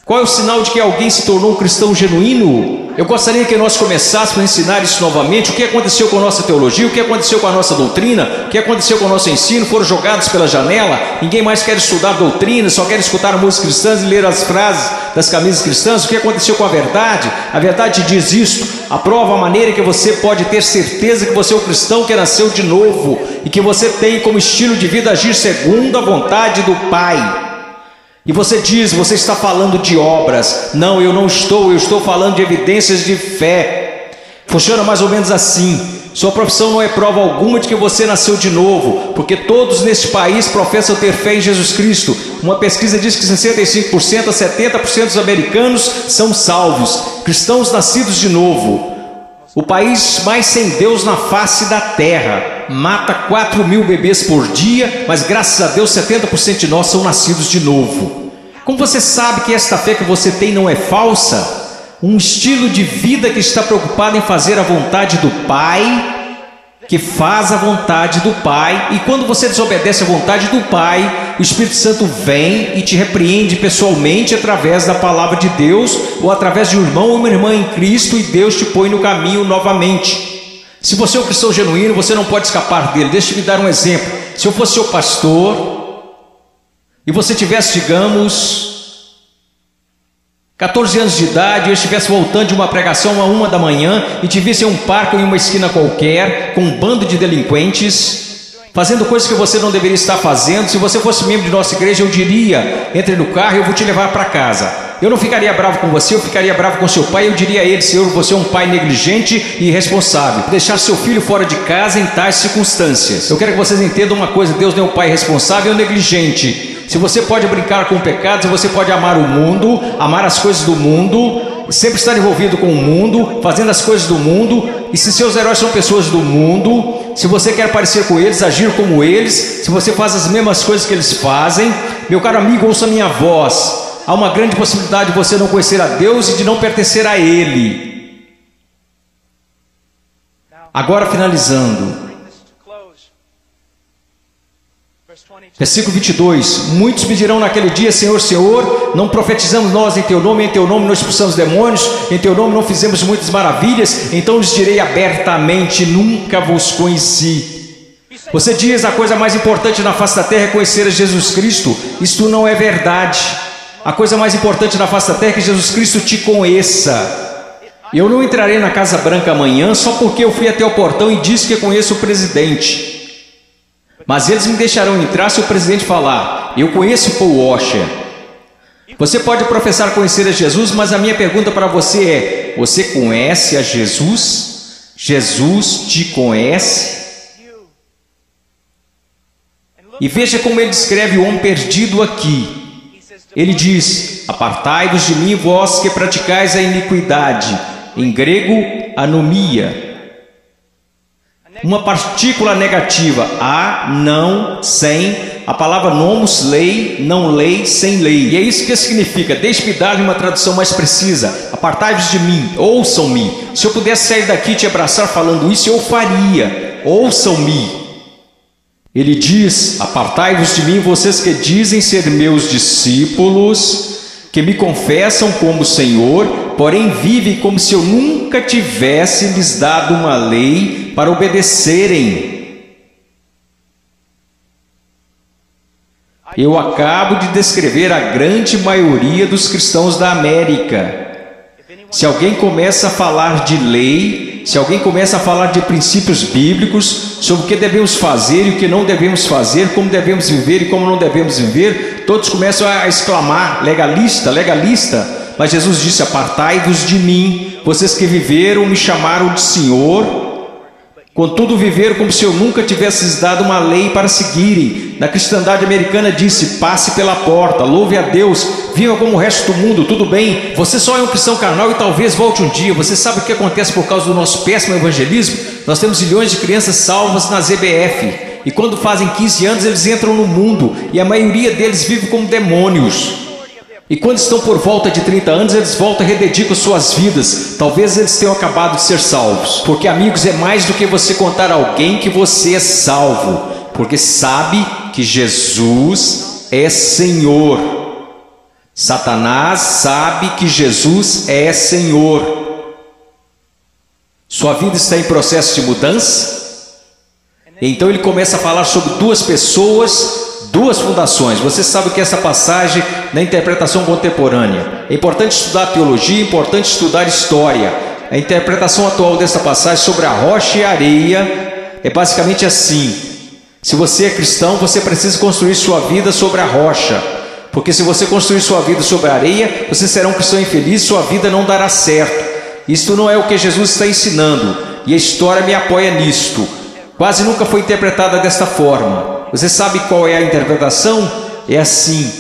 Qual é o sinal de que alguém se tornou um cristão genuíno? Eu gostaria que nós começássemos a ensinar isso novamente. O que aconteceu com a nossa teologia? O que aconteceu com a nossa doutrina? O que aconteceu com o nosso ensino? Foram jogados pela janela? Ninguém mais quer estudar doutrina, só quer escutar músicas cristãs e ler as frases das camisas cristãs. O que aconteceu com a verdade? A verdade diz isto. Aprova a maneira que você pode ter certeza que você é um cristão que nasceu de novo e que você tem como estilo de vida agir segundo a vontade do Pai. E você diz, você está falando de obras. Não, eu não estou, eu estou falando de evidências de fé. Funciona mais ou menos assim. Sua profissão não é prova alguma de que você nasceu de novo, porque todos neste país professam ter fé em Jesus Cristo. Uma pesquisa diz que 65% a 70% dos americanos são salvos, cristãos nascidos de novo. O país mais sem Deus na face da terra. Mata 4.000 bebês por dia, mas graças a Deus 70% de nós são nascidos de novo. Como você sabe que esta fé que você tem não é falsa? Um estilo de vida que está preocupado em fazer a vontade do Pai, que faz a vontade do Pai, e quando você desobedece a vontade do Pai, o Espírito Santo vem e te repreende pessoalmente através da palavra de Deus, ou através de um irmão ou uma irmã em Cristo, e Deus te põe no caminho novamente. Se você é um cristão genuíno, você não pode escapar dele. Deixa-me dar um exemplo. Se eu fosse seu pastor, e você tivesse, digamos, 14 anos de idade, e eu estivesse voltando de uma pregação a 1 da manhã, e te visse em um parque ou em uma esquina qualquer, com um bando de delinquentes, fazendo coisas que você não deveria estar fazendo, se você fosse membro de nossa igreja, eu diria, entre no carro e eu vou te levar para casa. Eu não ficaria bravo com você, eu ficaria bravo com seu pai. Eu diria a ele, Senhor, você é um pai negligente e irresponsável. Deixar seu filho fora de casa em tais circunstâncias. Eu quero que vocês entendam uma coisa, Deus não é um pai responsável ou negligente. Se você pode brincar com o pecado, se você pode amar o mundo, amar as coisas do mundo, sempre estar envolvido com o mundo, fazendo as coisas do mundo, e se seus heróis são pessoas do mundo, se você quer parecer com eles, agir como eles, se você faz as mesmas coisas que eles fazem, meu caro amigo, ouça a minha voz. Há uma grande possibilidade de você não conhecer a Deus e de não pertencer a Ele. Agora finalizando. Versículo 22. Muitos me dirão naquele dia: Senhor, Senhor, não profetizamos nós em Teu nome não expulsamos demônios, em Teu nome não fizemos muitas maravilhas? Então lhes direi abertamente: nunca vos conheci. Você diz a coisa mais importante na face da terra é conhecer a Jesus Cristo. Isto não é verdade. A coisa mais importante na face da terra é que Jesus Cristo te conheça. Eu não entrarei na Casa Branca amanhã só porque eu fui até o portão e disse que conheço o presidente. Mas eles me deixarão entrar se o presidente falar: eu conheço Paul Washer. Você pode professar conhecer a Jesus, mas a minha pergunta para você é: você conhece a Jesus? Jesus te conhece? E veja como ele descreve o homem perdido aqui. Ele diz: apartai-vos de mim, vós que praticais a iniquidade. Em grego, anomia. Uma partícula negativa: a, não, sem. A palavra nomos, lei, não lei, sem lei. E é isso que significa. Deixe-me dar-lhe uma tradução mais precisa. Apartai-vos de mim, ouçam-me. Se eu pudesse sair daqui e te abraçar falando isso, eu faria. Ouçam-me. Ele diz: apartai-vos de mim, vocês que dizem ser meus discípulos, que me confessam como Senhor, porém vivem como se eu nunca tivesse lhes dado uma lei para obedecerem. Eu acabo de descrever a grande maioria dos cristãos da América. Se alguém começa a falar de lei, se alguém começa a falar de princípios bíblicos, sobre o que devemos fazer e o que não devemos fazer, como devemos viver e como não devemos viver, todos começam a exclamar: legalista, legalista. Mas Jesus disse: apartai-vos de mim, vocês que viveram, me chamaram de Senhor, contudo viveram como se eu nunca tivesse lhes dado uma lei para seguirem. Na cristandade americana disse: passe pela porta, louve a Deus, viva como o resto do mundo, tudo bem, você só é um cristão carnal e talvez volte um dia. Você sabe o que acontece por causa do nosso péssimo evangelismo? Nós temos milhões de crianças salvas nas EBF, e quando fazem 15 anos eles entram no mundo, e a maioria deles vive como demônios. E quando estão por volta de 30 anos, eles voltam e rededicam suas vidas. Talvez eles tenham acabado de ser salvos. Porque, amigos, é mais do que você contar a alguém que você é salvo. Porque sabe que Jesus é Senhor. Satanás sabe que Jesus é Senhor. Sua vida está em processo de mudança? Então ele começa a falar sobre duas pessoas, duas fundações. Você sabe que essa passagem na interpretação contemporânea é importante estudar teologia, é importante estudar história. A interpretação atual dessa passagem sobre a rocha e a areia é basicamente assim: se você é cristão, você precisa construir sua vida sobre a rocha, porque se você construir sua vida sobre a areia, você será um cristão infeliz, sua vida não dará certo. Isto não é o que Jesus está ensinando, e a história me apoia nisto. Quase nunca foi interpretada desta forma. Você sabe qual é a interpretação? É assim: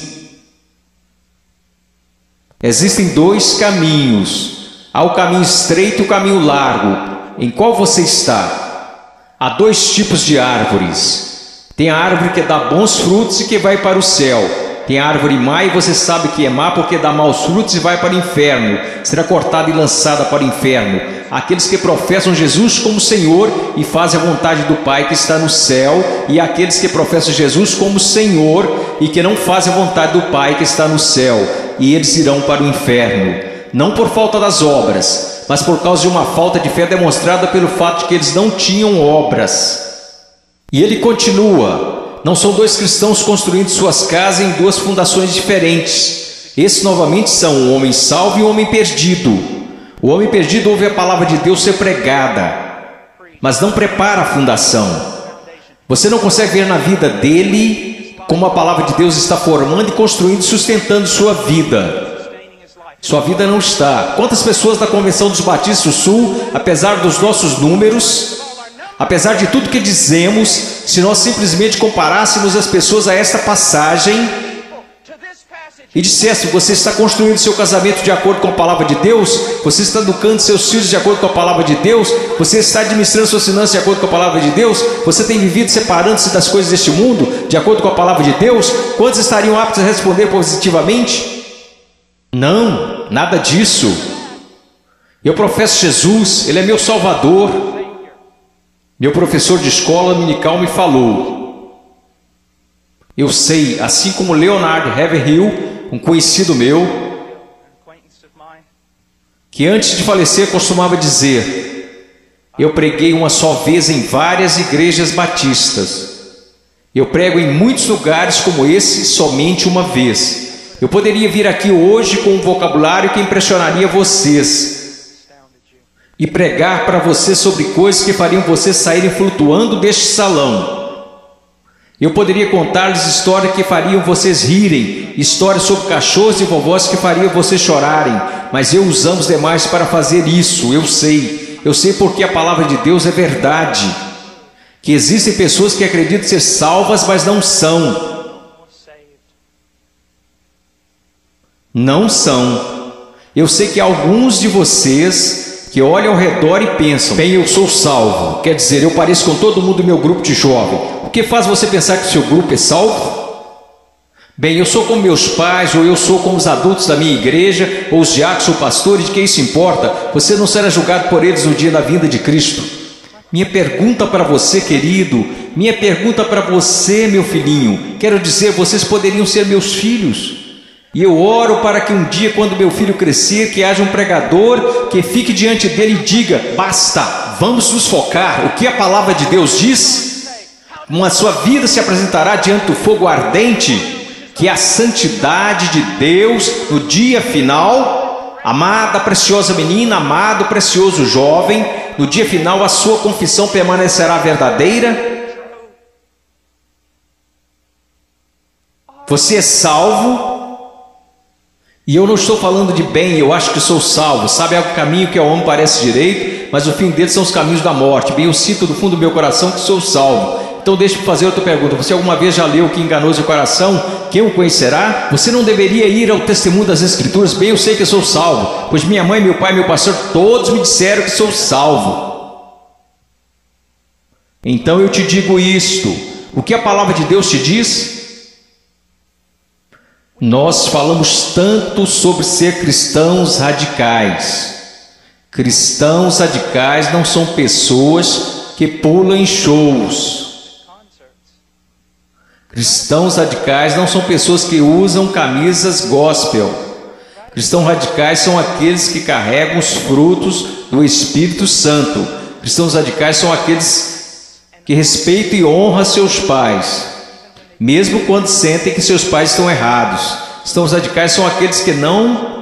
existem dois caminhos. Há o caminho estreito e o caminho largo. Em qual você está? Há dois tipos de árvores. Tem a árvore que dá bons frutos e que vai para o céu. Tem a árvore má e você sabe que é má porque dá maus frutos e vai para o inferno. Será cortada e lançada para o inferno. Aqueles que professam Jesus como Senhor e fazem a vontade do Pai que está no céu, e aqueles que professam Jesus como Senhor e que não fazem a vontade do Pai que está no céu, e eles irão para o inferno, não por falta das obras, mas por causa de uma falta de fé demonstrada pelo fato de que eles não tinham obras. E ele continua: não são dois cristãos construindo suas casas em duas fundações diferentes. Esses novamente são o homem salvo e o homem perdido. O homem perdido ouve a palavra de Deus ser pregada, mas não prepara a fundação. Você não consegue ver na vida dele como a palavra de Deus está formando e construindo e sustentando sua vida. Sua vida não está. Quantas pessoas da Convenção dos Batistas do Sul, apesar dos nossos números, apesar de tudo que dizemos, se nós simplesmente comparássemos as pessoas a esta passagem e dissesse: você está construindo seu casamento de acordo com a palavra de Deus, você está educando seus filhos de acordo com a palavra de Deus, você está administrando suas finanças de acordo com a palavra de Deus, você tem vivido separando-se das coisas deste mundo de acordo com a palavra de Deus, quantos estariam aptos a responder positivamente? Não, nada disso. Eu professo Jesus, Ele é meu Salvador. Meu professor de escola dominical me falou: Eu sei, assim como Leonard Ravenhill, um conhecido meu, que antes de falecer costumava dizer: eu preguei uma só vez em várias igrejas batistas. Eu prego em muitos lugares como esse somente uma vez. Eu poderia vir aqui hoje com um vocabulário que impressionaria vocês e pregar para vocês sobre coisas que fariam vocês saírem flutuando deste salão. Eu poderia contar-lhes histórias que fariam vocês rirem, histórias sobre cachorros e vovós que fariam vocês chorarem, mas eu usamos demais para fazer isso. Eu sei porque a palavra de Deus é verdade, que existem pessoas que acreditam ser salvas, mas não são. Não são. Eu sei que alguns de vocês que olham ao redor e pensam: bem, eu sou salvo, quer dizer, eu pareço com todo mundo do meu grupo de jovem. O que faz você pensar que o seu grupo é salvo? Bem, eu sou como meus pais, ou eu sou como os adultos da minha igreja, ou os diáconos ou pastores, de que isso importa? Você não será julgado por eles no dia da vinda de Cristo. Minha pergunta para você, querido, minha pergunta para você, meu filhinho, quero dizer, vocês poderiam ser meus filhos. E eu oro para que um dia, quando meu filho crescer, que haja um pregador que fique diante dele e diga: basta, vamos nos focar. O que a palavra de Deus diz? A sua vida se apresentará diante do fogo ardente, que é a santidade de Deus no dia final. Amada, preciosa menina, amado, precioso jovem, no dia final a sua confissão permanecerá verdadeira. Você é salvo. E eu não estou falando de bem, eu acho que sou salvo. Sabe, é o caminho que ao homem parece direito, mas o fim deles são os caminhos da morte. Bem, eu sinto do fundo do meu coração que sou salvo. Então deixa eu fazer outra pergunta: você alguma vez já leu Que Enganoso o Coração? Quem o conhecerá? Você não deveria ir ao testemunho das Escrituras? Bem, eu sei que eu sou salvo, pois minha mãe, meu pai, meu pastor, todos me disseram que sou salvo. Então eu te digo isto: o que a palavra de Deus te diz? Nós falamos tanto sobre ser cristãos radicais. Cristãos radicais não são pessoas que pulam em shows. Cristãos radicais não são pessoas que usam camisas gospel. Cristãos radicais são aqueles que carregam os frutos do Espírito Santo. Cristãos radicais são aqueles que respeitam e honram seus pais, mesmo quando sentem que seus pais estão errados. Cristãos radicais são aqueles que não...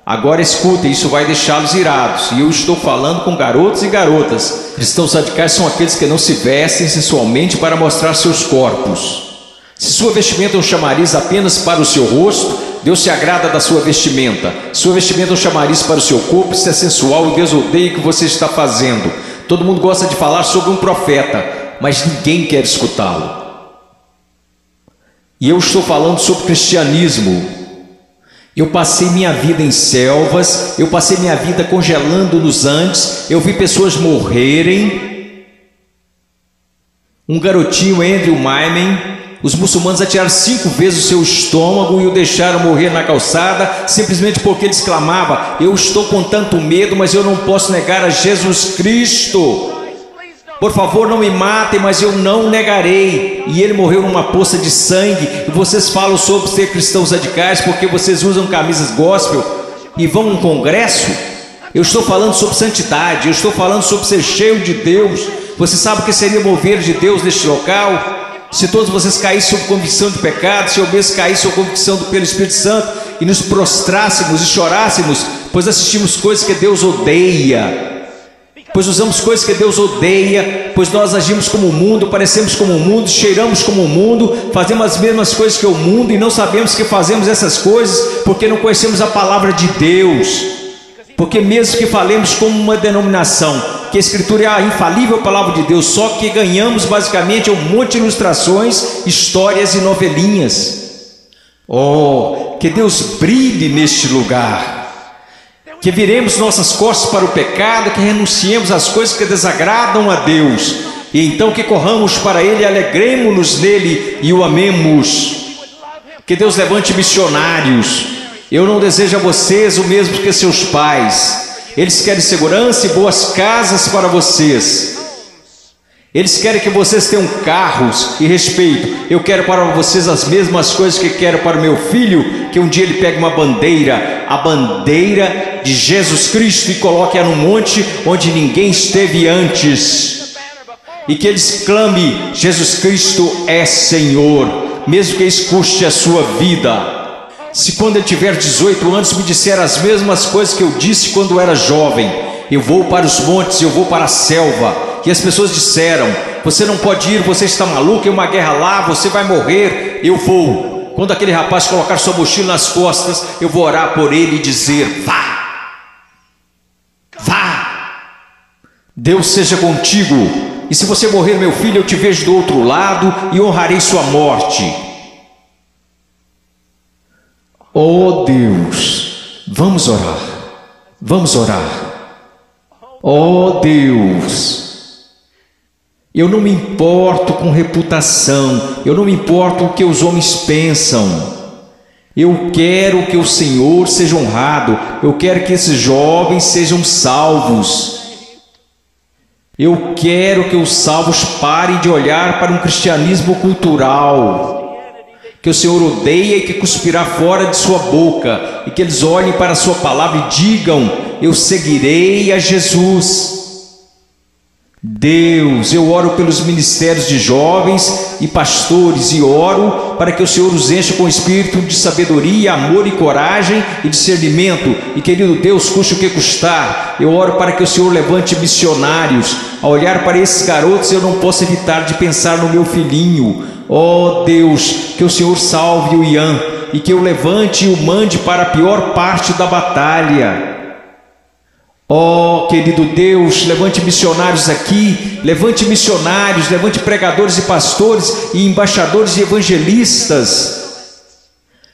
Agora escutem, isso vai deixá-los irados. E eu estou falando com garotos e garotas. Cristãos radicais são aqueles que não se vestem sensualmente para mostrar seus corpos. Se sua vestimenta é um chamariz apenas para o seu rosto, Deus se agrada da sua vestimenta. Sua vestimenta é um chamariz para o seu corpo, isso é sensual e Deus odeia o que você está fazendo. Todo mundo gosta de falar sobre um profeta, mas ninguém quer escutá-lo. E eu estou falando sobre cristianismo. Eu passei minha vida em selvas, eu passei minha vida congelando nos Andes, eu vi pessoas morrerem. Um garotinho, Andrew Myman, os muçulmanos atiraram 5 vezes o seu estômago e o deixaram morrer na calçada, simplesmente porque ele exclamava: eu estou com tanto medo, mas eu não posso negar a Jesus Cristo. Por favor, não me matem, mas eu não negarei. E ele morreu numa poça de sangue. E vocês falam sobre ser cristãos radicais porque vocês usam camisas gospel e vão a um congresso? Eu estou falando sobre santidade, eu estou falando sobre ser cheio de Deus. Você sabe o que seria mover de Deus neste local? Se todos vocês caíssem sob convicção de pecado, se eu mesmo caísse sob convicção pelo Espírito Santo e nos prostrássemos e chorássemos, pois assistimos coisas que Deus odeia. Pois usamos coisas que Deus odeia, pois nós agimos como o mundo, parecemos como o mundo, cheiramos como o mundo, fazemos as mesmas coisas que o mundo e não sabemos que fazemos essas coisas porque não conhecemos a palavra de Deus. Porque mesmo que falemos como uma denominação, que a Escritura é a infalível palavra de Deus, só que ganhamos basicamente um monte de ilustrações, histórias e novelinhas. Oh, que Deus brilhe neste lugar. Que viremos nossas costas para o pecado, que renunciemos às coisas que desagradam a Deus, e então que corramos para Ele, alegremos-nos nele e o amemos. Que Deus levante missionários. Eu não desejo a vocês o mesmo que seus pais. Eles querem segurança e boas casas para vocês. Eles querem que vocês tenham carros e respeito. Eu quero para vocês as mesmas coisas que quero para o meu filho, que um dia ele pegue uma bandeira, a bandeira de Jesus Cristo, e coloque-a num monte onde ninguém esteve antes, e que eles clamem: Jesus Cristo é Senhor, mesmo que isso custe a sua vida. Se quando ele tiver 18 anos me disser as mesmas coisas que eu disse quando era jovem: eu vou para os montes, eu vou para a selva, e as pessoas disseram: você não pode ir, você está maluco, é uma guerra lá, você vai morrer. Eu vou. Quando aquele rapaz colocar sua mochila nas costas, eu vou orar por ele e dizer: vá, vá, Deus seja contigo, e se você morrer, meu filho, eu te vejo do outro lado e honrarei sua morte. Oh Deus, vamos orar, vamos orar. Oh Deus, eu não me importo com reputação, eu não me importo com o que os homens pensam. Eu quero que o Senhor seja honrado, eu quero que esses jovens sejam salvos. Eu quero que os salvos parem de olhar para um cristianismo cultural que o Senhor odeia e que cuspirá fora de sua boca, e que eles olhem para a sua palavra e digam: eu seguirei a Jesus. Deus, eu oro pelos ministérios de jovens e pastores, e oro para que o Senhor os encha com espírito de sabedoria, amor e coragem e discernimento, e querido Deus, custe o que custar, eu oro para que o Senhor levante missionários. Ao olhar para esses garotos, eu não posso evitar de pensar no meu filhinho. Oh Deus, que o Senhor salve o Ian, e que eu levante e o mande para a pior parte da batalha. Oh querido Deus, levante missionários aqui, levante missionários, levante pregadores e pastores e embaixadores e evangelistas,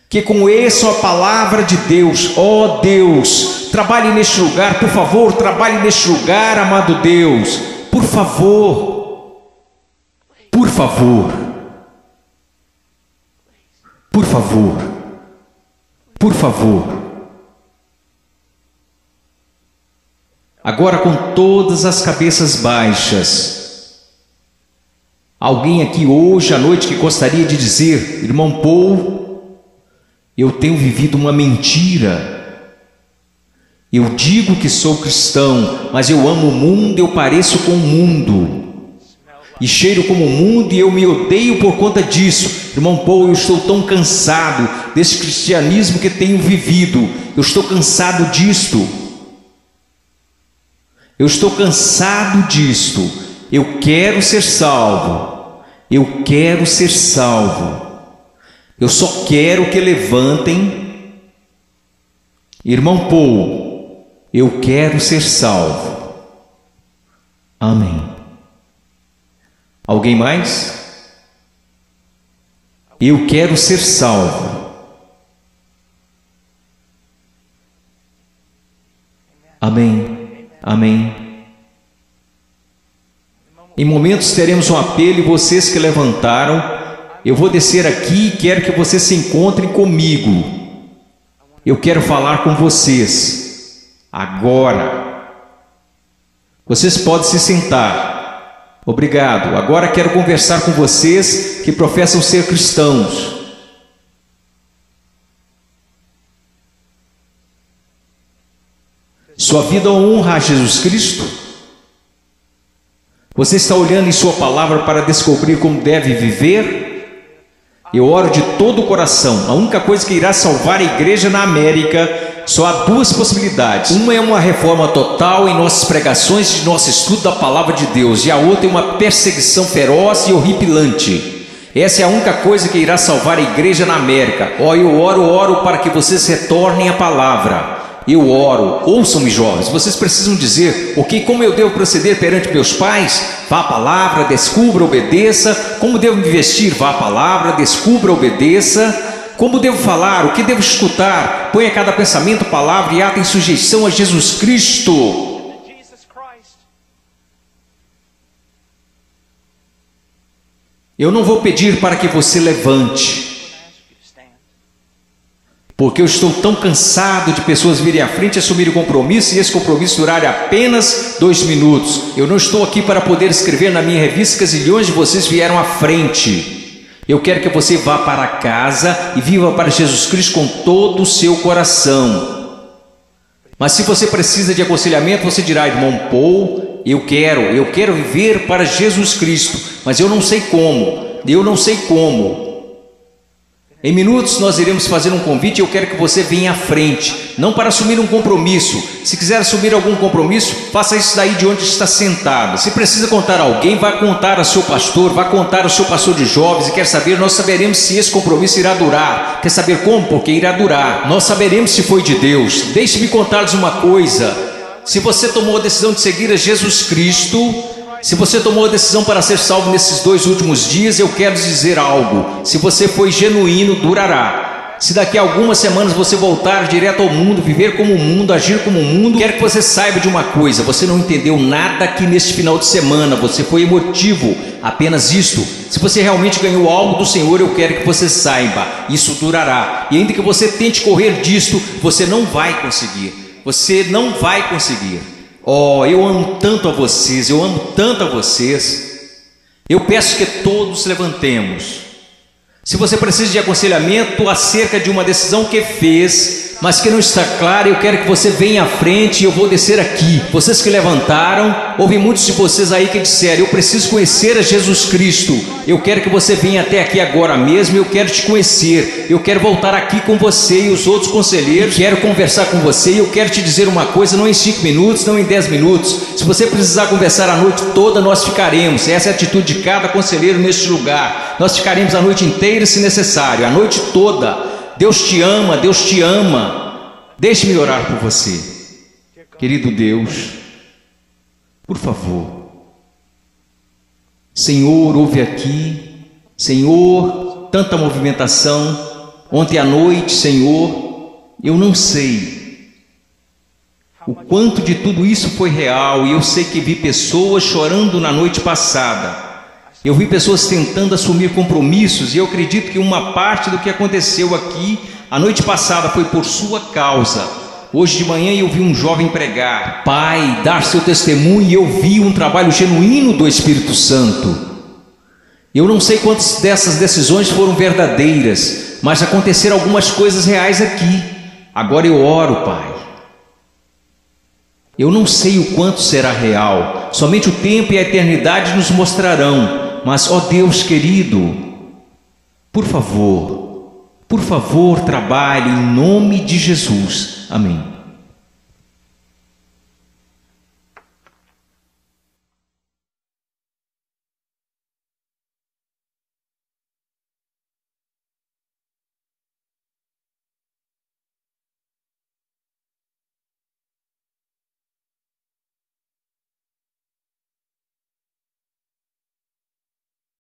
que conheçam a palavra de Deus. Oh Deus, trabalhe neste lugar, por favor, trabalhe neste lugar, amado Deus, por favor, por favor, por favor, por favor. Agora, com todas as cabeças baixas, alguém aqui hoje à noite que gostaria de dizer: irmão Paul, eu tenho vivido uma mentira. Eu digo que sou cristão, mas eu amo o mundo, eu pareço com o mundo, e cheiro como o mundo, e eu me odeio por conta disso. Irmão Paul, eu estou tão cansado desse cristianismo que tenho vivido. Eu estou cansado disto. Eu estou cansado disto. Eu quero ser salvo. Eu quero ser salvo. Eu só quero que levantem. Irmão Paul, eu quero ser salvo. Amém. Alguém mais? Eu quero ser salvo. Amém. Amém. Em momentos teremos um apelo, e vocês que levantaram, eu vou descer aqui e quero que vocês se encontrem comigo. Eu quero falar com vocês agora. Vocês podem se sentar. Obrigado. Agora quero conversar com vocês que professam ser cristãos. Sua vida honra a Jesus Cristo? Você está olhando em sua palavra para descobrir como deve viver? Eu oro de todo o coração. A única coisa que irá salvar a igreja na América, só há duas possibilidades. Uma é uma reforma total em nossas pregações e nosso estudo da palavra de Deus, e a outra é uma perseguição feroz e horripilante. Essa é a única coisa que irá salvar a igreja na América. Eu oro para que vocês retornem à palavra. Eu oro, ouçam-me jovens, vocês precisam dizer: ok, como eu devo proceder perante meus pais? Vá à palavra, descubra, obedeça. Como devo me vestir? Vá à palavra, descubra, obedeça. Como devo falar? O que devo escutar? Ponha cada pensamento, palavra e ato em sujeição a Jesus Cristo. Eu não vou pedir para que você levante. Porque eu estou tão cansado de pessoas virem à frente e assumirem o compromisso e esse compromisso durar apenas 2 minutos. Eu não estou aqui para poder escrever na minha revista que zilhões de vocês vieram à frente. Eu quero que você vá para casa e viva para Jesus Cristo com todo o seu coração. Mas se você precisa de aconselhamento, você dirá: irmão Paul, eu quero viver para Jesus Cristo, mas eu não sei como. Em minutos nós iremos fazer um convite e eu quero que você venha à frente, não para assumir um compromisso. Se quiser assumir algum compromisso, faça isso daí de onde está sentado. Se precisa contar a alguém, vá contar ao seu pastor, vá contar ao seu pastor de jovens e quer saber, nós saberemos se esse compromisso irá durar. Quer saber como? Porque irá durar. Nós saberemos se foi de Deus. Deixe-me contar-lhes uma coisa. Se você tomou a decisão de seguir a Jesus Cristo, se você tomou a decisão para ser salvo nesses 2 últimos dias, eu quero dizer algo: se você foi genuíno, durará. Se daqui a algumas semanas você voltar direto ao mundo, viver como o mundo, agir como o mundo, quero que você saiba de uma coisa: você não entendeu nada aqui neste final de semana, você foi emotivo, apenas isto. Se você realmente ganhou algo do Senhor, eu quero que você saiba, isso durará. E ainda que você tente correr disto, você não vai conseguir. Você não vai conseguir. Oh, eu amo tanto a vocês, eu amo tanto a vocês. Eu peço que todos levantemos. Se você precisa de aconselhamento acerca de uma decisão que fez, mas que não está clara, eu quero que você venha à frente e eu vou descer aqui. Vocês que levantaram, houve muitos de vocês aí que disseram: eu preciso conhecer a Jesus Cristo. Eu quero que você venha até aqui agora mesmo, eu quero te conhecer. Eu quero voltar aqui com você e os outros conselheiros. Quero conversar com você e eu quero te dizer uma coisa, não em 5 minutos, não em 10 minutos. Se você precisar conversar a noite toda, nós ficaremos. Essa é a atitude de cada conselheiro neste lugar. Nós ficaremos a noite inteira se necessário, a noite toda. Deus te ama, Deus te ama. Deixe-me orar por você. Querido Deus, por favor, Senhor, ouve aqui. Senhor, tanta movimentação. Ontem à noite, Senhor, eu não sei o quanto de tudo isso foi real. E eu sei que vi pessoas chorando na noite passada. Eu vi pessoas tentando assumir compromissos, e eu acredito que uma parte do que aconteceu aqui a noite passada foi por sua causa. Hoje de manhã eu vi um jovem pregar, Pai, dar seu testemunho, e eu vi um trabalho genuíno do Espírito Santo. Eu não sei quantas dessas decisões foram verdadeiras, mas aconteceram algumas coisas reais aqui. Agora eu oro, Pai. Eu não sei o quanto será real, somente o tempo e a eternidade nos mostrarão. Mas, ó Deus querido, por favor, trabalhe em nome de Jesus. Amém.